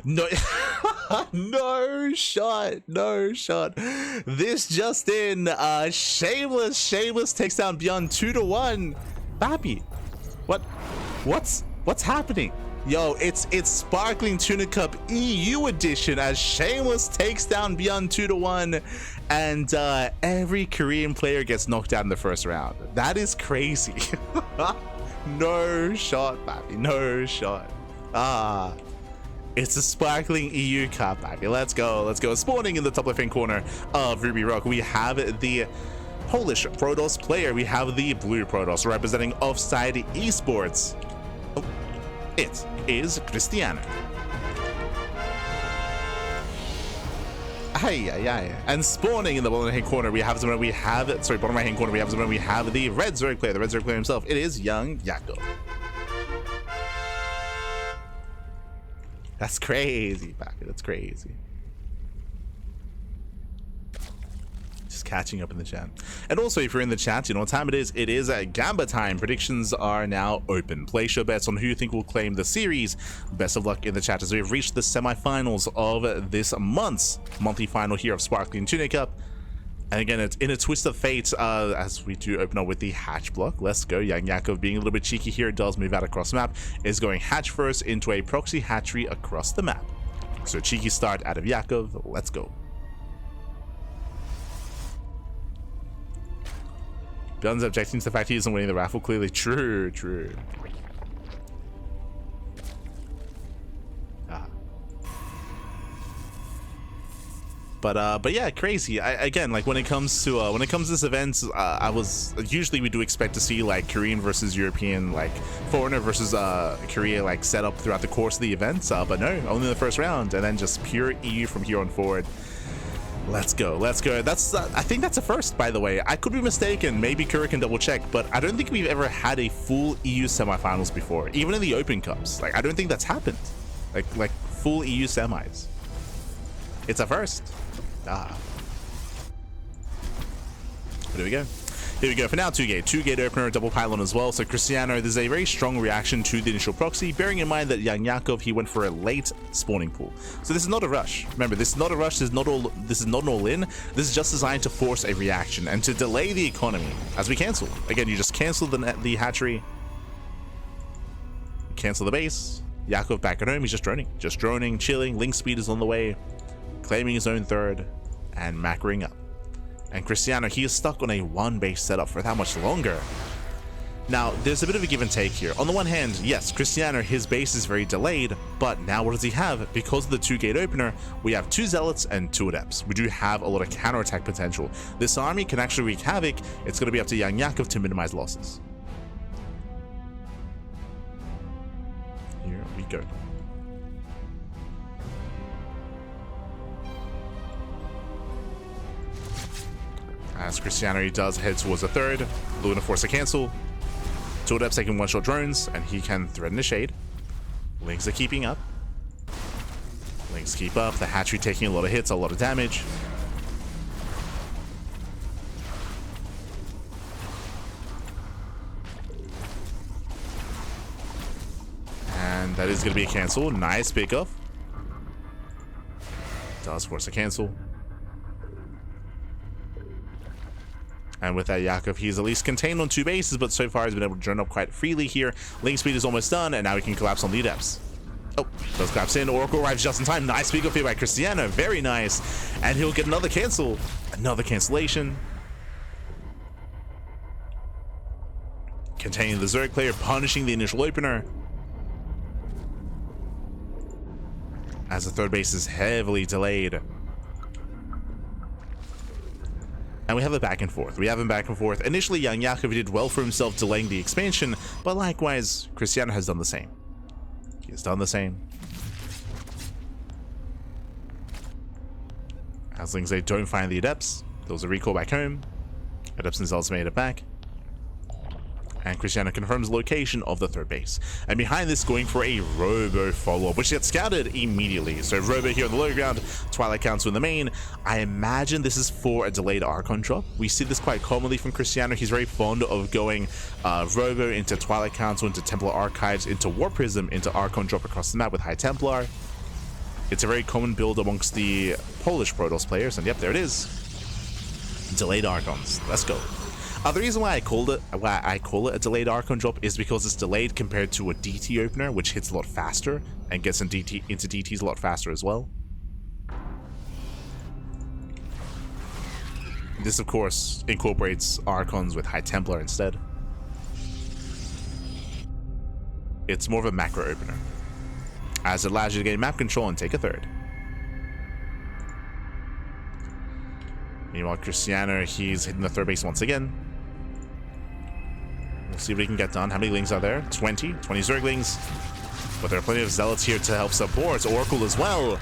No, no shot, no shot. This just in, Shameless takes down Beyond 2-1. Bappy, what's happening? Yo, it's Sparkling Tuna Cup EU edition as Shameless takes down Beyond 2-1, and every Korean player gets knocked out in the first round. That is crazy. No shot, Bappy, no shot. It's a Sparkling EU Cup, baby. Let's go. Spawning in the top left-hand corner of Ruby Rock, we have the Polish Protoss player. We have the blue Protoss representing Offside Esports. Oh, it is Krystianer. And spawning in the bottom right-hand corner, we have the red Zerg player, himself. It is YoungYakov. That's crazy, Packer. That's crazy. Just catching up in the chat. And also, if you're in the chat, you know what time it is. It is Gamba time. Predictions are now open. Place your bets on who you think will claim the series. Best of luck in the chat as we've reached the semi-finals of this month's monthly final here of Sparkling Tuna Cup. And again, it's in a twist of fate as we do open up with the hatch block. Let's go. YoungYakov being a little bit cheeky here, does move out across the map, is going hatch first into a proxy hatchery across the map. So cheeky start out of Yakov. Let's go. Beyond's objecting to the fact he isn't winning the raffle. Clearly true. But yeah, crazy. Again, like when it comes to this event, usually we do expect to see like Korean versus European, like foreigner versus Korea, like set up throughout the course of the event. But no, only the first round, and then just pure EU from here on forward. Let's go. That's I think that's a first, by the way. I could be mistaken. Maybe Kura can double check, but I don't think we've ever had a full EU semifinals before, even in the Open Cups. Like I don't think that's happened. Like full EU semis. It's a first. But here we go. For now, 2-gate opener, double pylon as well. So Krystianer, there's a very strong reaction to the initial proxy, bearing in mind that YoungYakov, he went for a late spawning pool. So this is not a rush. Remember, this is not a rush. This is not an all-in. This is just designed to force a reaction and to delay the economy as we cancel. Again, you just cancel the hatchery, cancel the base. Yakov back at home. He's just droning, chilling. Link speed is on the way, claiming his own third and macroing up. And Krystianer, he is stuck on a one base setup for that much longer. Now, there's a bit of a give and take here. On the one hand, yes, Krystianer, his base is very delayed, but now what does he have? Because of the 2-gate opener, we have 2 zealots and 2 adepts. We do have a lot of counterattack potential. This army can actually wreak havoc. It's going to be up to YoungYakov to minimize losses. Here we go. As Krystianer, he does head towards the third. Luna force a cancel. 2 adepts taking 1-shot drones, and he can threaten the shade. Links are keeping up. Links keep up. The hatchery taking a lot of hits, a lot of damage. And that is going to be a cancel. Nice pickup. Does force a cancel. And with that, Yakov, he's at least contained on 2 bases, but so far he's been able to drone up quite freely here. Link speed is almost done, and now he can collapse on the adepts. Oh, does collapse in. Oracle arrives just in time. Nice pick up here by Krystianer. Very nice. And he'll get another cancel. Another cancellation. Containing the Zerg player, punishing the initial opener. As the third base is heavily delayed. And we have a back and forth. Initially, YoungYakov did well for himself delaying the expansion, but likewise, Krystianer has done the same. He has done the same. As long as they don't find the adepts, there was a recall back home. Adepts themselves made it back. And Krystianer confirms the location of the third base. And behind this, going for a Robo follow-up, which gets scouted immediately. So Robo here on the low ground, Twilight Council in the main. I imagine this is for a delayed Archon drop. We see this quite commonly from Krystianer. He's very fond of going Robo into Twilight Council, into Templar Archives, into War Prism, into Archon drop across the map with High Templar. It's a very common build amongst the Polish Protoss players, and yep, there it is. Delayed Archons. Let's go. The reason why I call it a delayed Archon drop is because it's delayed compared to a DT opener, which hits a lot faster and gets into DTs a lot faster as well. This, of course, incorporates Archons with High Templar instead. It's more of a macro opener, as it allows you to gain map control and take a third. Meanwhile, Krystianer, he's hitting the third base once again. We'll see what he can get done. How many Lings are there? 20 Zerglings. But there are plenty of Zealots here to help support. Oracle as well.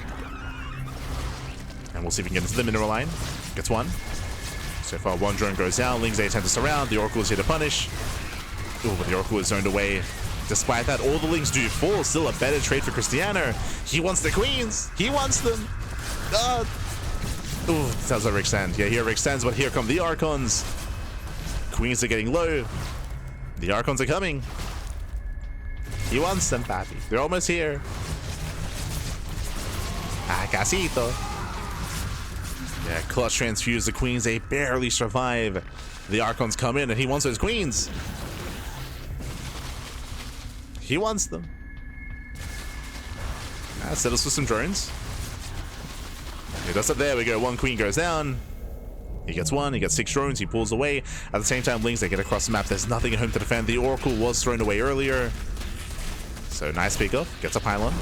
And we'll see if we can get into the mineral line. Gets one. So far, one drone goes down. Lings, they attempt to surround. The Oracle is here to punish. Ooh, but the Oracle is zoned away. Despite that, all the Lings do fall. Still a better trade for Krystianer. He wants the Queens. He wants them. Ooh, sounds like Rick Sands. Yeah, here Rick Sands, but here come the Archons. Queens are getting low. The Archons are coming. He wants them, papi. They're almost here. Ah, casito. Yeah, clutch transfuse the Queens. They barely survive. The Archons come in, and he wants those Queens. He wants them. Settles for some drones. He does it. There we go. One Queen goes down. He gets one. He gets 6 drones. He pulls away. At the same time, Lings, they get across the map. There's nothing at home to defend. The Oracle was thrown away earlier. So nice pick up. Gets a pylon.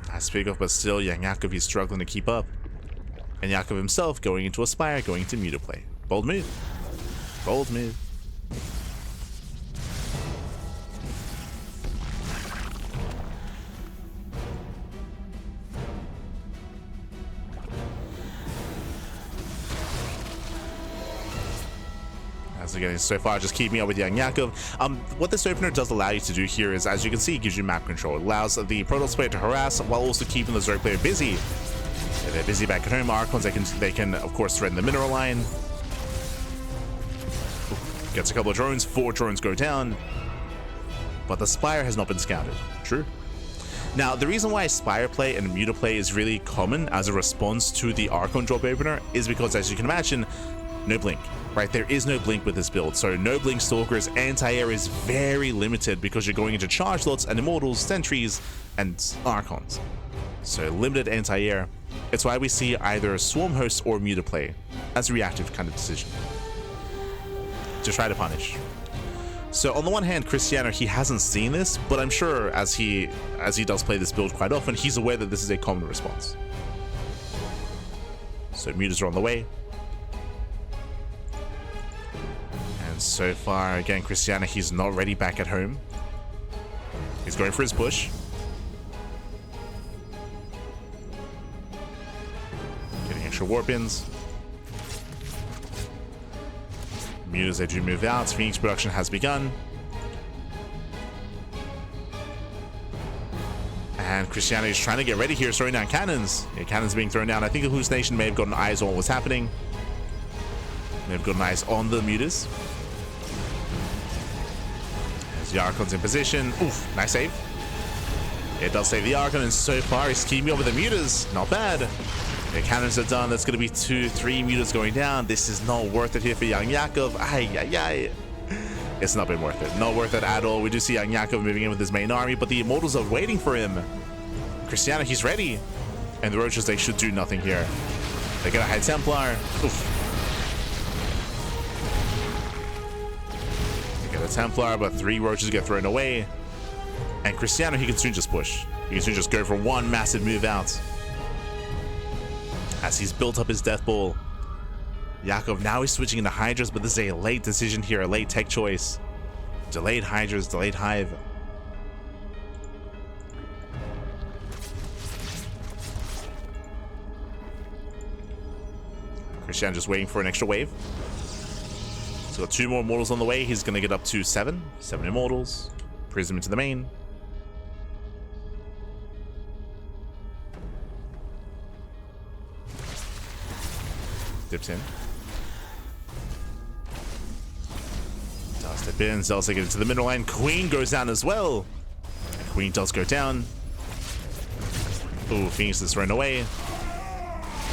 Nice pick up, but still, YoungYakov, he's struggling to keep up. And Yakov himself going into Aspire, going to Muta play. Bold move. Bold move. Again, so far just keeping up with YoungYakov. What this opener does allow you to do here is, as you can see, it gives you map control. It allows the Protoss player to harass while also keeping the Zerg player busy. If they're busy back at home, Archons, they can of course threaten the mineral line. Gets a couple of drones, 4 drones go down. But the Spire has not been scouted. True. Now, the reason why Spire play and Muta play is really common as a response to the Archon drop opener is because, as you can imagine, no blink. Right, there is no blink with this build, so no blink stalkers, anti-air is very limited because you're going into charge lots and immortals, sentries, and archons. So limited anti-air. It's why we see either swarm host or Muta play as a reactive kind of decision to try to punish. So on the one hand, Krystianer, he hasn't seen this, but I'm sure as he does play this build quite often, he's aware that this is a common response. So Mutas are on the way. So far, again, Krystianer, he's not ready back at home. He's going for his push. Getting extra warp ins. Mutas, they do move out. Phoenix production has begun. And Krystianer is trying to get ready here, throwing down cannons. Yeah, cannons being thrown down. I think the hallucination may have gotten eyes on what was happening. They've gotten eyes on the Mutas. The Archon's in position. Oof, nice save. It does save the Archon, and so far he's keeping up with the Mutas. Not bad. The cannons are done. That's going to be 2, 3 Mutas going down. This is not worth it here for YoungYakov. Ay. It's not been worth it. Not worth it at all. We do see YoungYakov moving in with his main army, but the Immortals are waiting for him. Krystianer, he's ready. And the Roaches, they should do nothing here. They get a High Templar. Oof. A Templar, but 3 Roaches get thrown away. And Krystianer, he can soon just push. He can soon just go for one massive move out. As he's built up his Death Ball. Yakov, now he's switching into Hydras, but this is a late decision here, a late tech choice. Delayed Hydras, delayed Hive. Krystianer just waiting for an extra wave. So got 2 more Immortals on the way. He's going to get up to 7 Immortals. Prism into the main. Dips in. Does dip in. Zelsa get into the middle line. Queen goes down as well. Queen does go down. Ooh, Phoenix is thrown away.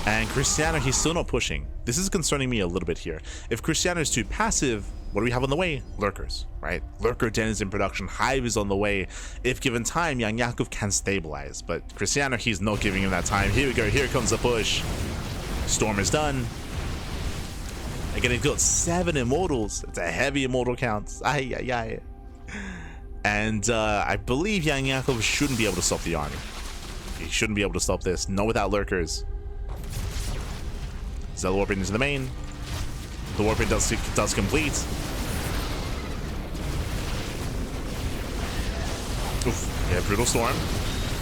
And Krystianer, he's still not pushing. This is concerning me a little bit here. If Krystianer is too passive, what do we have on the way? Lurkers, right? Lurker Den is in production. Hive is on the way. If given time, YoungYakov can stabilize. But Krystianer, he's not giving him that time. Here we go. Here comes the push. Storm is done. Again, he's got 7 immortals. It's a heavy immortal count. Ay, ay, ay. And I believe YoungYakov shouldn't be able to stop the army. He shouldn't be able to stop this. Not without lurkers. Zell warping into the main. The warping does complete. Oof. Yeah, brutal storm.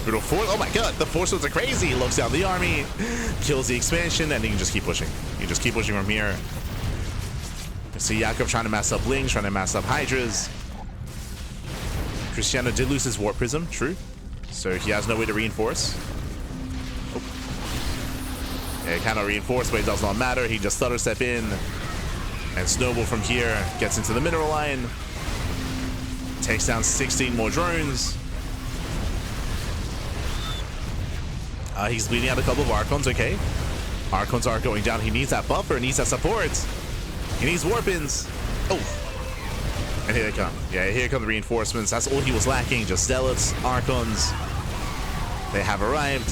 Brutal force. Oh my god, the force swords are crazy. He looks down the army, kills the expansion, and he can just keep pushing. You just keep pushing from here. You see Yakov trying to mess up Lings, trying to mess up Hydras. Krystianer did lose his warp prism, true. So he has no way to reinforce. Oh. Yeah, he cannot reinforce, but it does not matter. He just stutter step in. And Snowball from here gets into the mineral line. Takes down 16 more drones. He's bleeding out a couple of Archons, okay. Archons are going down. He needs that buffer, needs that support. He needs Warpins. Oh. And here they come. Yeah, here come the reinforcements. That's all he was lacking. Just Zealots, Archons. They have arrived.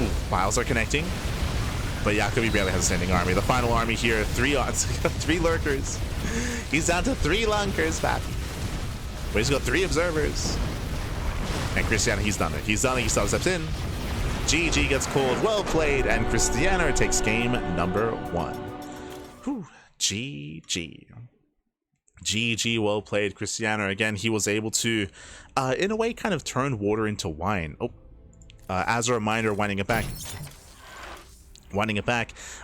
Ooh, Biles are connecting. But Yakov barely has a standing army. The final army here, 3 odds. 3 lurkers. He's down to 3 lunkers, Pat. But he's got 3 observers. And Krystianer, he's done it. He's done it. He steps in. GG gets called. Well played. And Krystianer takes game number 1. Whew. GG. GG, well played. Krystianer, again, he was able to, in a way, kind of turn water into wine. Oh, as a reminder, winding it back,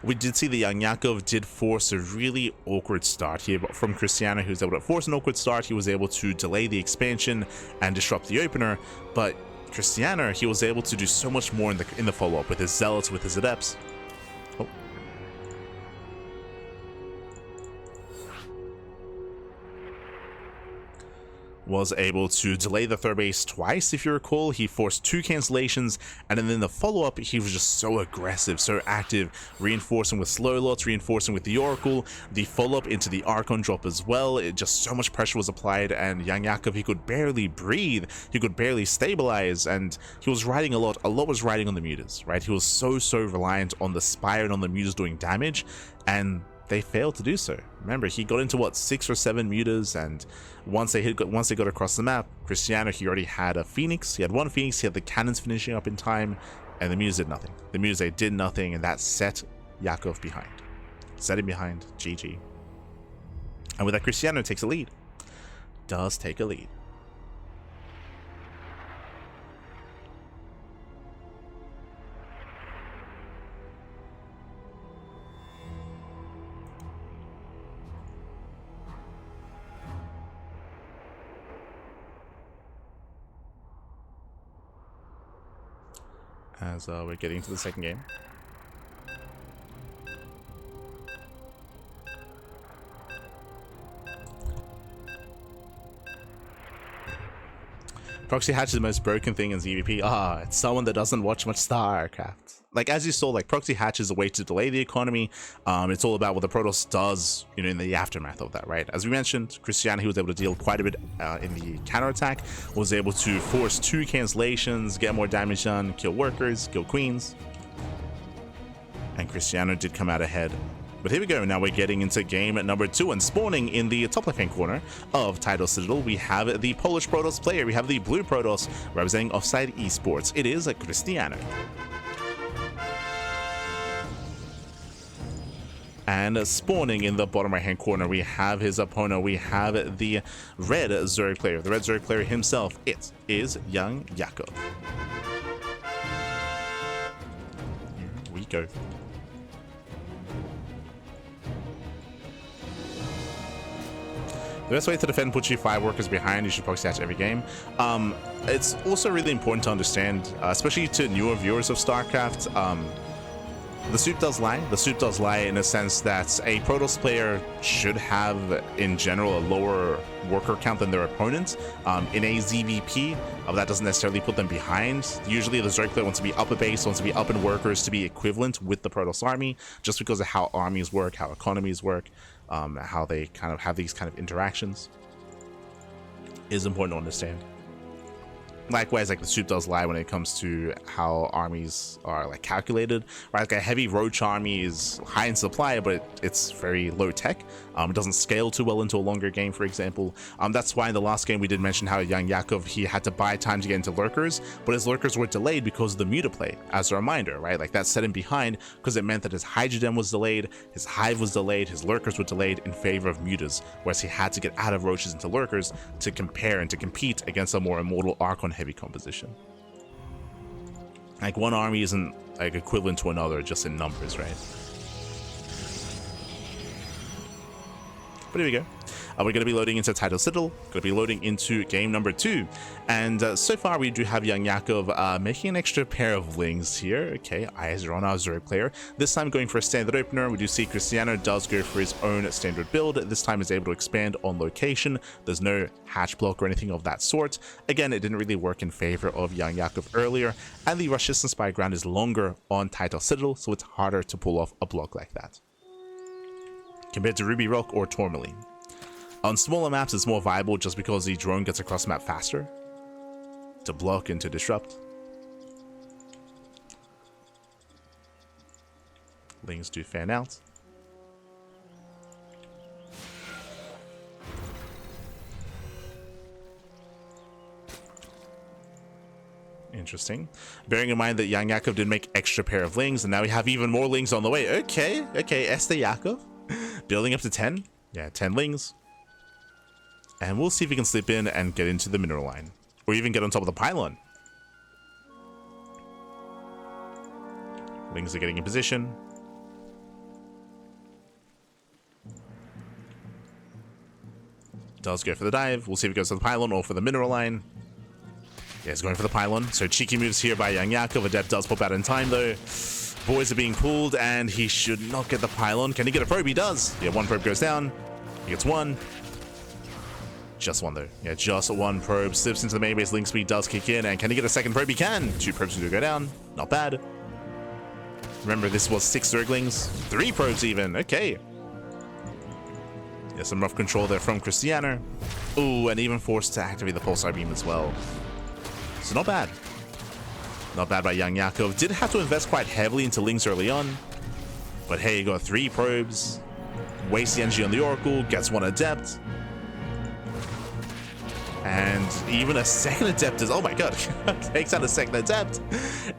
we did see the YoungYakov did force a really awkward start here from Krystianer, who was able to force an awkward start. He was able to delay the expansion and disrupt the opener, but Krystianer, he was able to do so much more in the follow-up with his Zealots, with his Adepts. Oh. Was able to delay the third base twice, if you recall. He forced 2 cancellations, and then in the follow-up, he was just so aggressive, so active, reinforcing with slow lots, reinforcing with the Oracle, the follow-up into the Archon drop as well. It just so much pressure was applied, and YoungYakov, he could barely breathe, he could barely stabilize, and he was riding a lot was riding on the mutas, right? He was so reliant on the Spire and on the mutas doing damage, and they failed to do so. Remember, he got into what, 6 or 7 mutas, and once they got across the map, Krystianer, he already had a Phoenix. He had 1 Phoenix. He had the cannons finishing up in time, and the mutas did nothing. The mutas, they did nothing, and that set Yakov behind. Set him behind. GG. And with that, Krystianer takes a lead. Does take a lead. As we're getting into the second game. Proxy Hatch is the most broken thing in ZvP. It's someone that doesn't watch much StarCraft. Like, as you saw, like, Proxy Hatch is a way to delay the economy. It's all about what the Protoss does, you know, in the aftermath of that, right? As we mentioned, Krystianer, he was able to deal quite a bit in the counterattack, was able to force 2 cancellations, get more damage done, kill workers, kill queens. And Krystianer did come out ahead. But here we go, now we're getting into game number 2, and spawning in the top left-hand corner of Tidal Citadel, we have the Polish Protoss player. We have the blue Protoss representing Offside Esports. It is Krystianer. And spawning in the bottom right-hand corner, we have his opponent. We have the red Zerg player. The red Zerg player himself, it is YoungYakov. Here we go. The best way to defend puts you 5 workers behind. You should proxy hatch every game. It's also really important to understand, especially to newer viewers of StarCraft, The soup does lie. The soup does lie in a sense that a Protoss player should have, in general, a lower worker count than their opponent. In a ZvP, that doesn't necessarily put them behind. Usually the Zerg player wants to be up a base, wants to be up in workers to be equivalent with the Protoss army, just because of how armies work, how economies work, how they kind of have these kind of interactions. It is important to understand. Likewise, like the soup does lie when it comes to how armies are like calculated, right? Like a heavy roach army is high in supply, but it's very low tech. It doesn't scale too well into a longer game, for example. That's why in the last game we did mention how YoungYakov, he had to buy time to get into lurkers, but his lurkers were delayed because of the muta play, as a reminder, right? Like that set him behind because it meant that his Hydrodem was delayed, his hive was delayed, his lurkers were delayed in favor of mutas, whereas he had to get out of roaches into lurkers to compare and to compete against a more immortal Archon heavy composition. Like one army isn't like equivalent to another just in numbers, right? But here we go. We're going to be loading into Title Citadel, going to be loading into game number 2. And so far we do have YoungYakov making an extra pair of lings here. Okay, eyes are on our Zerg player. This time going for a standard opener. We do see Krystianer does go for his own standard build. This time is able to expand on location. There's no hatch block or anything of that sort. Again, it didn't really work in favor of YoungYakov earlier. And the resistance by ground is longer on Title Citadel, so it's harder to pull off a block like that compared to Ruby Rock or Tourmaline. On smaller maps, it's more viable just because the drone gets across the map faster to block and to disrupt. Lings do fan out. Interesting. Bearing in mind that YoungYakov did make extra pair of lings, and now we have even more lings on the way. Okay, SC2 building up to 10. Yeah, 10 lings. And we'll see if we can slip in and get into the mineral line. Or even get on top of the pylon. Lings are getting in position. Does go for the dive. We'll see if it goes to the pylon or for the mineral line. Yeah, it's going for the pylon. So cheeky moves here by YoungYakov. Adept does pop out in time though. Boys are being pulled and he should not get the pylon. Can he get a probe? He does. Yeah, one probe goes down. He gets one. Just one though. Yeah, just one probe. Slips into the main base. Link speed does kick in. And can he get a second probe? He can. 2 probes do go down. Not bad. Remember, this was 6 Zerglings. 3 probes even. Okay. Yeah, some rough control there from Krystianer. Ooh, and even forced to activate the pulsar beam as well. So not bad. Not bad by YoungYakov. Did have to invest quite heavily into Lings early on. But hey, you got 3 probes. Wastes the energy on the Oracle. Gets 1 Adept. And even a second Adept is, oh my god, takes out a second Adept.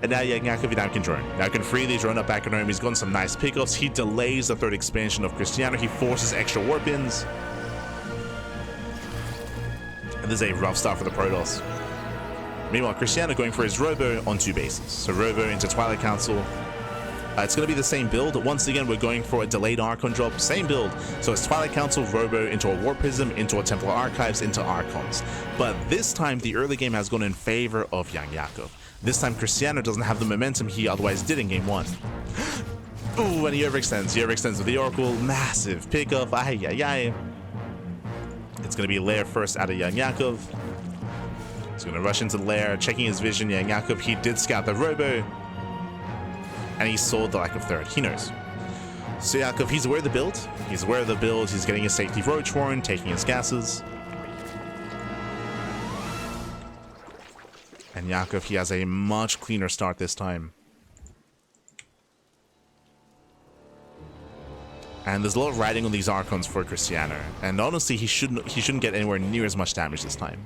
And now YoungYakov now can drone. Now can freely drone up back at home. He's gotten some nice pickoffs. He delays the 3rd expansion of Krystianer. He forces extra warp ins. And this is a rough start for the Protoss. Meanwhile, Krystianer going for his Robo on 2 bases. So Robo into Twilight Council. It's going to be the same build. Once again, we're going for a delayed Archon drop. Same build. So it's Twilight Council, Robo into a War Prism, into a Templar Archives, into Archons. But this time, the early game has gone in favor of YoungYakov. This time, Krystianer doesn't have the momentum he otherwise did in game 1. Ooh, and he overextends. He overextends with the Oracle. Massive pickoff. Ay, ay, ay. It's going to be Lair first out of YoungYakov. He's going to rush into the lair, checking his vision. YoungYakov, he did scout the Robo. And he saw the lack of 3rd. He knows. So Yakov, he's aware of the build. He's aware of the build. He's getting his safety Roach Warren, taking his gases. And Yakov, he has a much cleaner start this time. And there's a lot of riding on these Archons for Krystianer. And honestly, he shouldn't get anywhere near as much damage this time.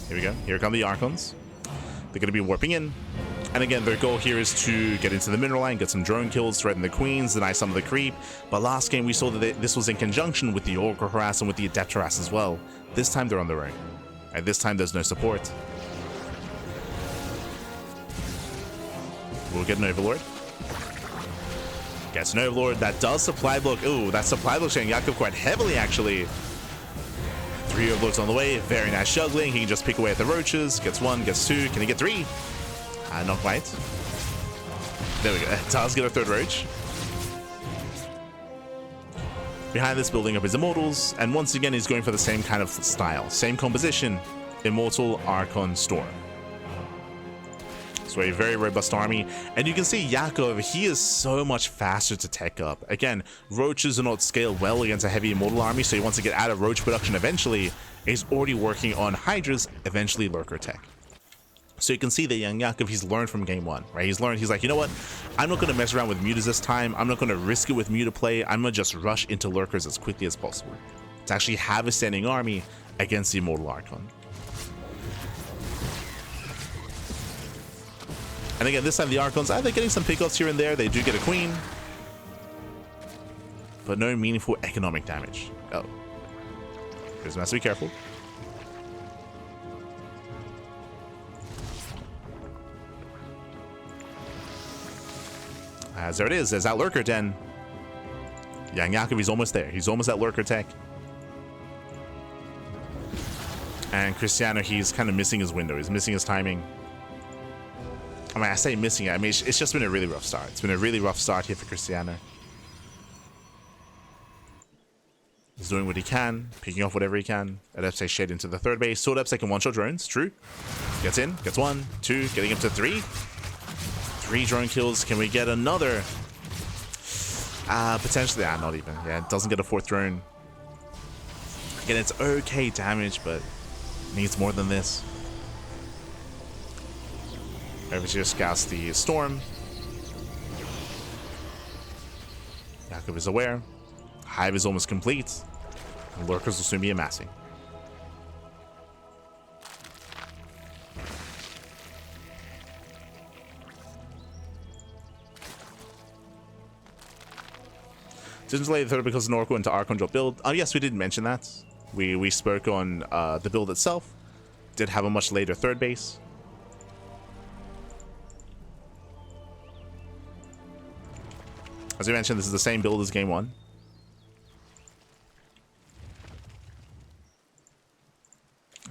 Here we go. Here come the Archons. They're going to be warping in. And again, their goal here is to get into the mineral line, get some drone kills, threaten the queens, deny some of the creep. But last game, we saw that this was in conjunction with the Oracle harass and with the Adept harass as well. This time, they're on their own. And this time, there's no support. We'll get an Overlord. Gets an Overlord. That does supply block. Ooh, that supply block YoungYakov quite heavily, actually. 3 Overlords on the way. Very nice juggling. He can just pick away at the roaches. Gets 1, gets 2. Can he get 3? Not quite. There we go. Does get a 3rd roach. Behind this, building up his Immortals. And once again, he's going for the same kind of style. Same composition. Immortal, Archon, Storm. So a very robust army. And you can see Yakov, he is so much faster to tech up. Again, roaches do not scale well against a heavy Immortal army, so he wants to get out of roach production eventually. He's already working on Hydras, eventually Lurker tech. So you can see that YoungYakov, he's learned from game 1, right? He's learned, he's like, you know what? I'm not going to mess around with mutas this time. I'm not going to risk it with muta play. I'm going to just rush into Lurkers as quickly as possible to actually have a standing army against the Immortal Archon. And again, this time the Archons, they're getting some pickups here and there. They do get a queen, but no meaningful economic damage. Oh, Krystianer has to be careful. As there it is, there's that Lurker Den. YoungYakov, he's almost there. He's almost at Lurker tech. And Krystianer, he's kind of missing his window. He's missing his timing. I mean, I say missing it. I mean, it's just been a really rough start. It's been a really rough start here for Krystianer. He's doing what he can, picking off whatever he can. Adepte Shade into the 3rd base. Sword Adepte can one-shot drones. True. Gets in. Gets 1, 2. Getting him to 3. 3 drone kills. Can we get another? Potentially. Not even. Yeah, it doesn't get a 4th drone. Again, it's okay damage, but needs more than this. Overseer scouts the storm. Yakov is aware. Hive is almost complete. And Lurkers will soon be amassing. Didn't delay the 3rd because Norco into Archon drop build. Oh yes, we did mention that. We spoke on the build itself. Did have a much later 3rd base. As we mentioned, this is the same build as game 1.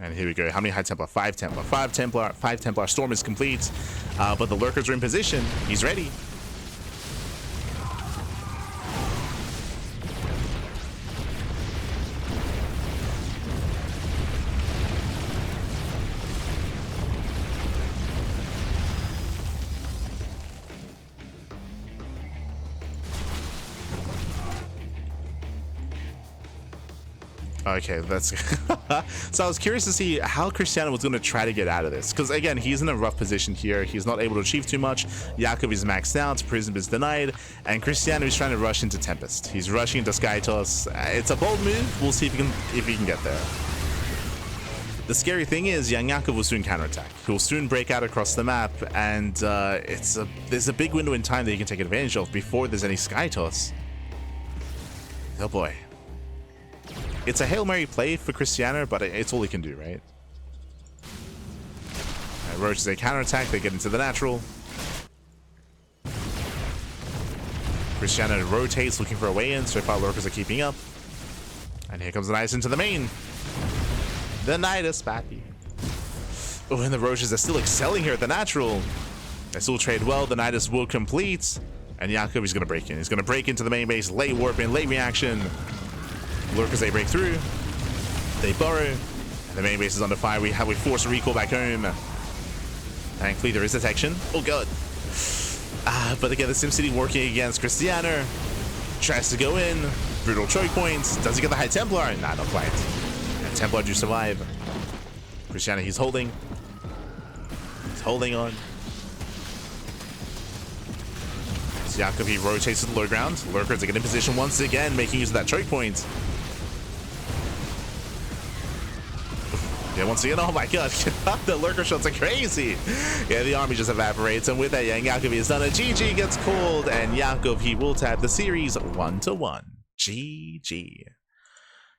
And here we go. How many High Templar? 5 Templar. 5 Templar. 5 Templar. Storm is complete. But the Lurkers are in position. He's ready. Okay, that's so I was curious to see how Krystianer was going to try to get out of this, because again, he's in a rough position here. He's not able to achieve too much. Yakov is maxed out, Prism is denied, and Krystianer is trying to rush into Tempest. He's rushing into Sky Toss. It's a bold move. We'll see if he can get there. The scary thing is YoungYakov will soon counterattack. He'll soon break out across the map, and there's a big window in time that he can take advantage of before there's any Sky Toss. Oh boy. It's a Hail Mary play for Krystianer, but it's all he can do, right? Roaches, they counterattack, they get into the natural. Krystianer rotates, looking for a way in. So far, Lurkers are keeping up. And here comes the Nidus into the main. The Nidus, Pappy. Oh, and the Roaches are still excelling here at the natural. They still trade well. The Nidus will complete. And Yakov is going to break in. He's going to break into the main base, late warp in, late reaction. Lurkers, they break through. They burrow. And the main base is under fire. We force a recall back home. Thankfully, there is detection. Oh, God. But again, the SimCity working against Krystianer. Tries to go in. Brutal choke points. Does he get the High Templar? Nah, not quite. And Templar do survive. Krystianer, he's holding. He's holding on. So Yakov, he rotates to the low ground. Lurkers are getting in position once again, making use of that choke point. Yeah, once again, oh my god, the Lurker shots are crazy. Yeah, the army just evaporates, and with that, YoungYakov is done. A GG gets called, and Yakov, he will tap the series 1-1. GG.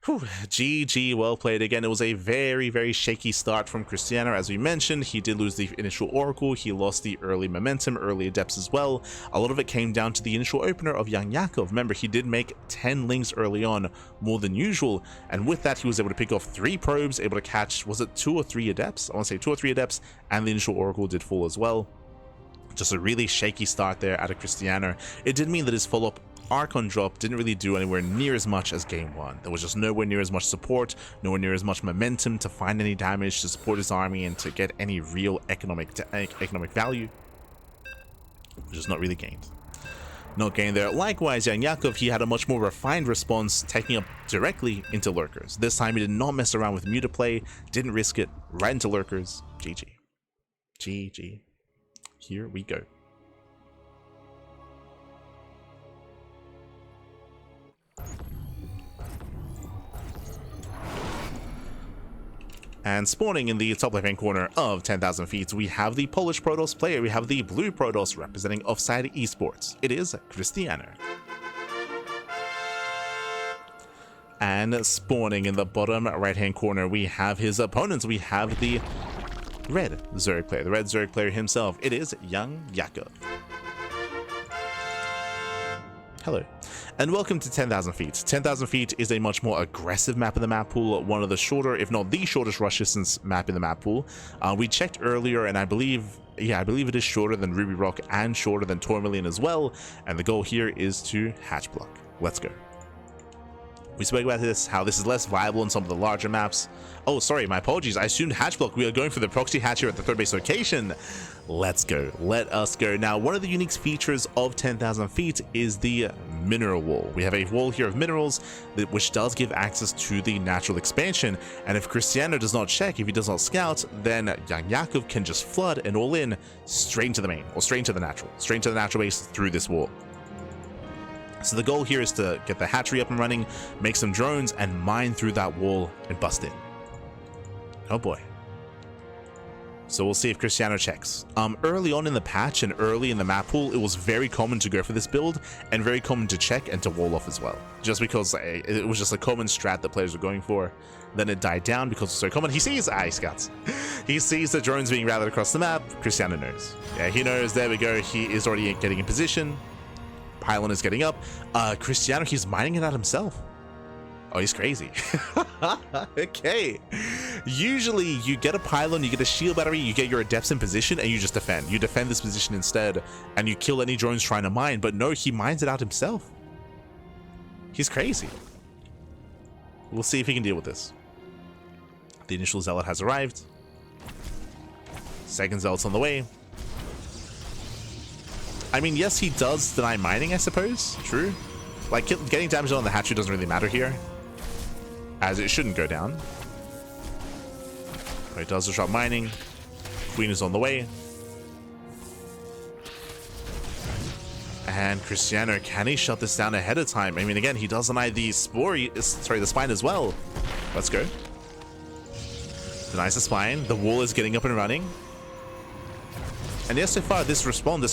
Whew, GG, well played again. It was a very, very shaky start from Krystianer. As we mentioned, he did lose the initial Oracle, he lost the early momentum, early Adepts as well. A lot of it came down to the initial opener of YoungYakov. Remember, he did make 10 links early on, more than usual, and with that he was able to pick off 3 probes, able to catch, was it 2 or 3 Adepts? I want to say 2 or 3 Adepts, and the initial Oracle did fall as well. Just a really shaky start there out of Krystianer. It did mean that his follow-up Archon drop didn't really do anywhere near as much as game 1. There was just nowhere near as much support, nowhere near as much momentum to find any damage, to support his army, and to get any real economic value. Just not really gained. Not gained there. Likewise, YoungYakov, he had a much more refined response, taking up directly into Lurkers. This time he did not mess around with Mutaplay, didn't risk it, right into Lurkers. GG. GG. Here we go. And spawning in the top left-hand corner of 10,000 feet, we have the Polish Protoss player. We have the blue Protoss representing Offside Esports. It is Krystianer. And spawning in the bottom right-hand corner, we have his opponents. We have the red Zerg player, the red Zerg player himself. It is YoungYakov. Hello, and welcome to 10,000 feet. 10,000 feet is a much more aggressive map in the map pool, one of the shorter, if not the shortest rush distance map in the map pool. We checked earlier, and I believe it is shorter than Ruby Rock and shorter than Tourmaline as well, and the goal here is to hatch block. Let's go. We spoke about this, how this is less viable in some of the larger maps. Oh, sorry, my apologies. I assumed hatch block. We are going for the proxy hatch here at the third base location. Let's go. Let us go. Now, one of the unique features of 10,000 feet is the mineral wall. We have a wall here of minerals, which does give access to the natural expansion. And if Krystianer does not check, if he does not scout, then YoungYakov can just flood and all in straight into the main, or straight into the natural base through this wall. So the goal here is to get the hatchery up and running, make some drones, and mine through that wall and bust in. Oh boy. So we'll see if Krystianer checks. Early on in the patch and early in the map pool, it was very common to go for this build and very common to check and to wall off as well. Just because it was just a common strat that players were going for. Then it died down because it's so common. He sees scouts. He sees the drones being routed across the map. Krystianer knows. Yeah, he knows. There we go. He is already getting in position. Pylon is getting up. Krystianer, he's mining it out himself. Oh, he's crazy. Okay. Usually you get a pylon, you get a shield battery, you get your adepts in position, and you just defend. You defend this position instead, and you kill any drones trying to mine. But no, he mines it out himself. He's crazy. We'll see if he can deal with this. The initial zealot has arrived. Second zealot's on the way. I mean, yes, he does deny mining, I suppose. True. Like, getting damage on the hatchery doesn't really matter here, as it shouldn't go down. But it does disrupt mining. Queen is on the way. And Krystianer, can he shut this down ahead of time? I mean, again, he does deny the the spine as well. Let's go. Denies the spine. The wall is getting up and running. And yes, so far, this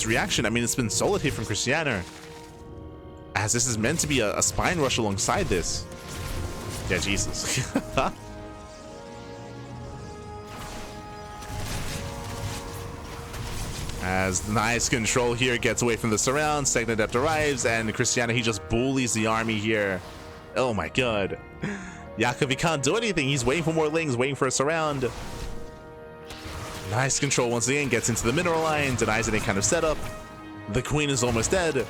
reaction, I mean, it's been solid here from Krystianer, as this is meant to be a spine rush alongside this. Yeah, Jesus. As nice control here gets away from the surround, second adept arrives, and Krystianer, he just bullies the army here. Oh my god. Yakov, he can't do anything. He's waiting for more lings, waiting for a surround. Nice control once again, gets into the mineral line, denies any kind of setup. The queen is almost dead.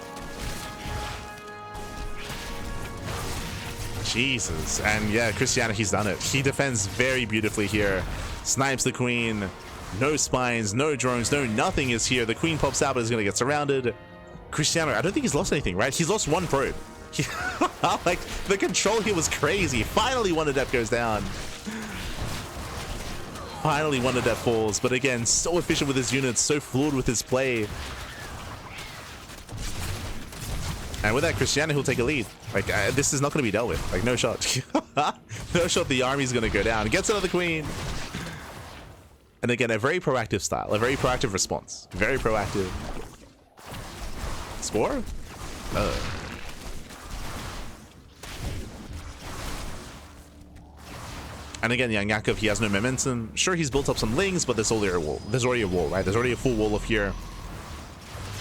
Jesus. And yeah, Krystianer, he's done it. He defends very beautifully here. Snipes the queen. No spines, no drones, no nothing is here. The queen pops out, but is going to get surrounded. Krystianer, I don't think he's lost anything, right? He's lost one probe. Like, the control here was crazy. Finally, one adept goes down. Finally, one adept falls, but again, so efficient with his units, so fluid with his play. And with that, Krystianer, he'll take a lead. Like, this is not going to be dealt with. Like, no shot. No shot, the army's going to go down. Gets another queen. And again, a very proactive style, a very proactive response. Very proactive. Score? And again, YoungYakov, he has no momentum. Sure, he's built up some lings, but there's already a wall. There's already a wall, right? There's already a full wall up here.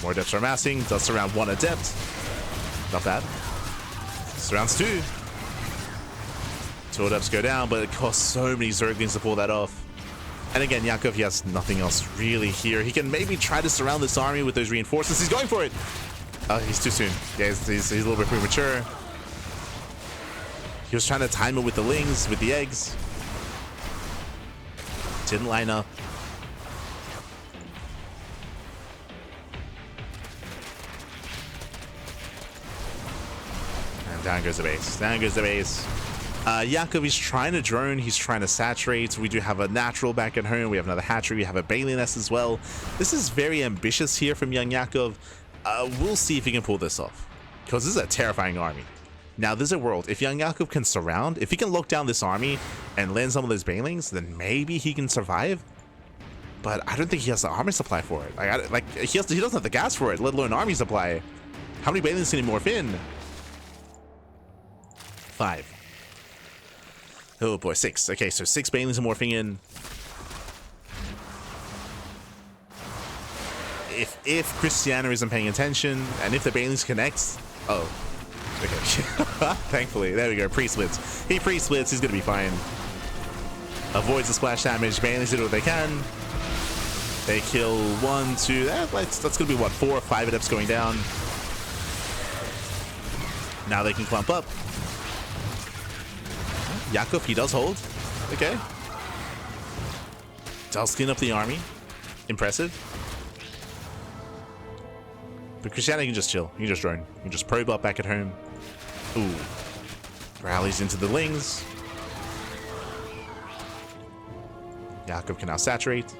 More adepts are amassing. Does surround 1 adept. Not bad. Surrounds 2. 2 adepts go down, but it costs so many Zerglings to pull that off. And again, Yakov, he has nothing else really here. He can maybe try to surround this army with those reinforcements. He's going for it. He's too soon. Yeah, he's a little bit premature. He was trying to time it with the lings, with the eggs. Didn't line up. And down goes the base. Down goes the base. Yakov, he's trying to drone. He's trying to saturate. We do have a natural back at home. We have another hatchery. We have a Bailey nest as well. This is very ambitious here from YoungYakov. We'll see if he can pull this off, because this is a terrifying army. Now, there's a world. If YoungYakov can surround, if he can lock down this army and land some of those Bailings, then maybe he can survive. But I don't think he has the army supply for it. He doesn't have the gas for it, let alone army supply. How many Bailings can he morph in? 5. Oh boy, 6. Okay, so 6 Bailings are morphing in. If Krystianer isn't paying attention, and if the Bailings connect, oh. Okay. Thankfully, there we go. Pre-splits. He pre-splits. He's gonna be fine. Avoids the splash damage. Bailings do what they can. They kill 1, 2. That's gonna be what, 4 or 5 adepts going down. Now they can clump up. Yakov, he does hold. Okay. Does clean up the army. Impressive. But Krystianer can just chill. He can just drone. He can just probe up back at home. Ooh. Rallies into the lings. Yakov can now saturate.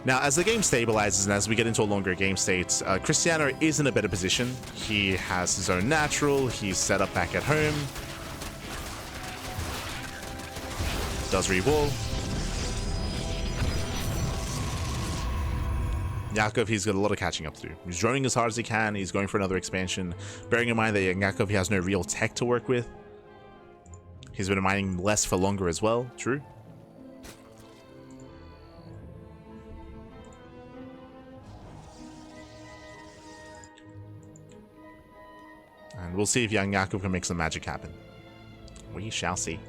Now, as the game stabilizes and as we get into a longer game state, Krystianer is in a better position. He has his own natural. He's set up back at home. Does re-wall. Yakov, he's got a lot of catching up to do. He's droning as hard as he can. He's going for another expansion. Bearing in mind that Yakov, he has no real tech to work with. He's been mining less for longer as well. True. And we'll see if YoungYakov can make some magic happen. We shall see.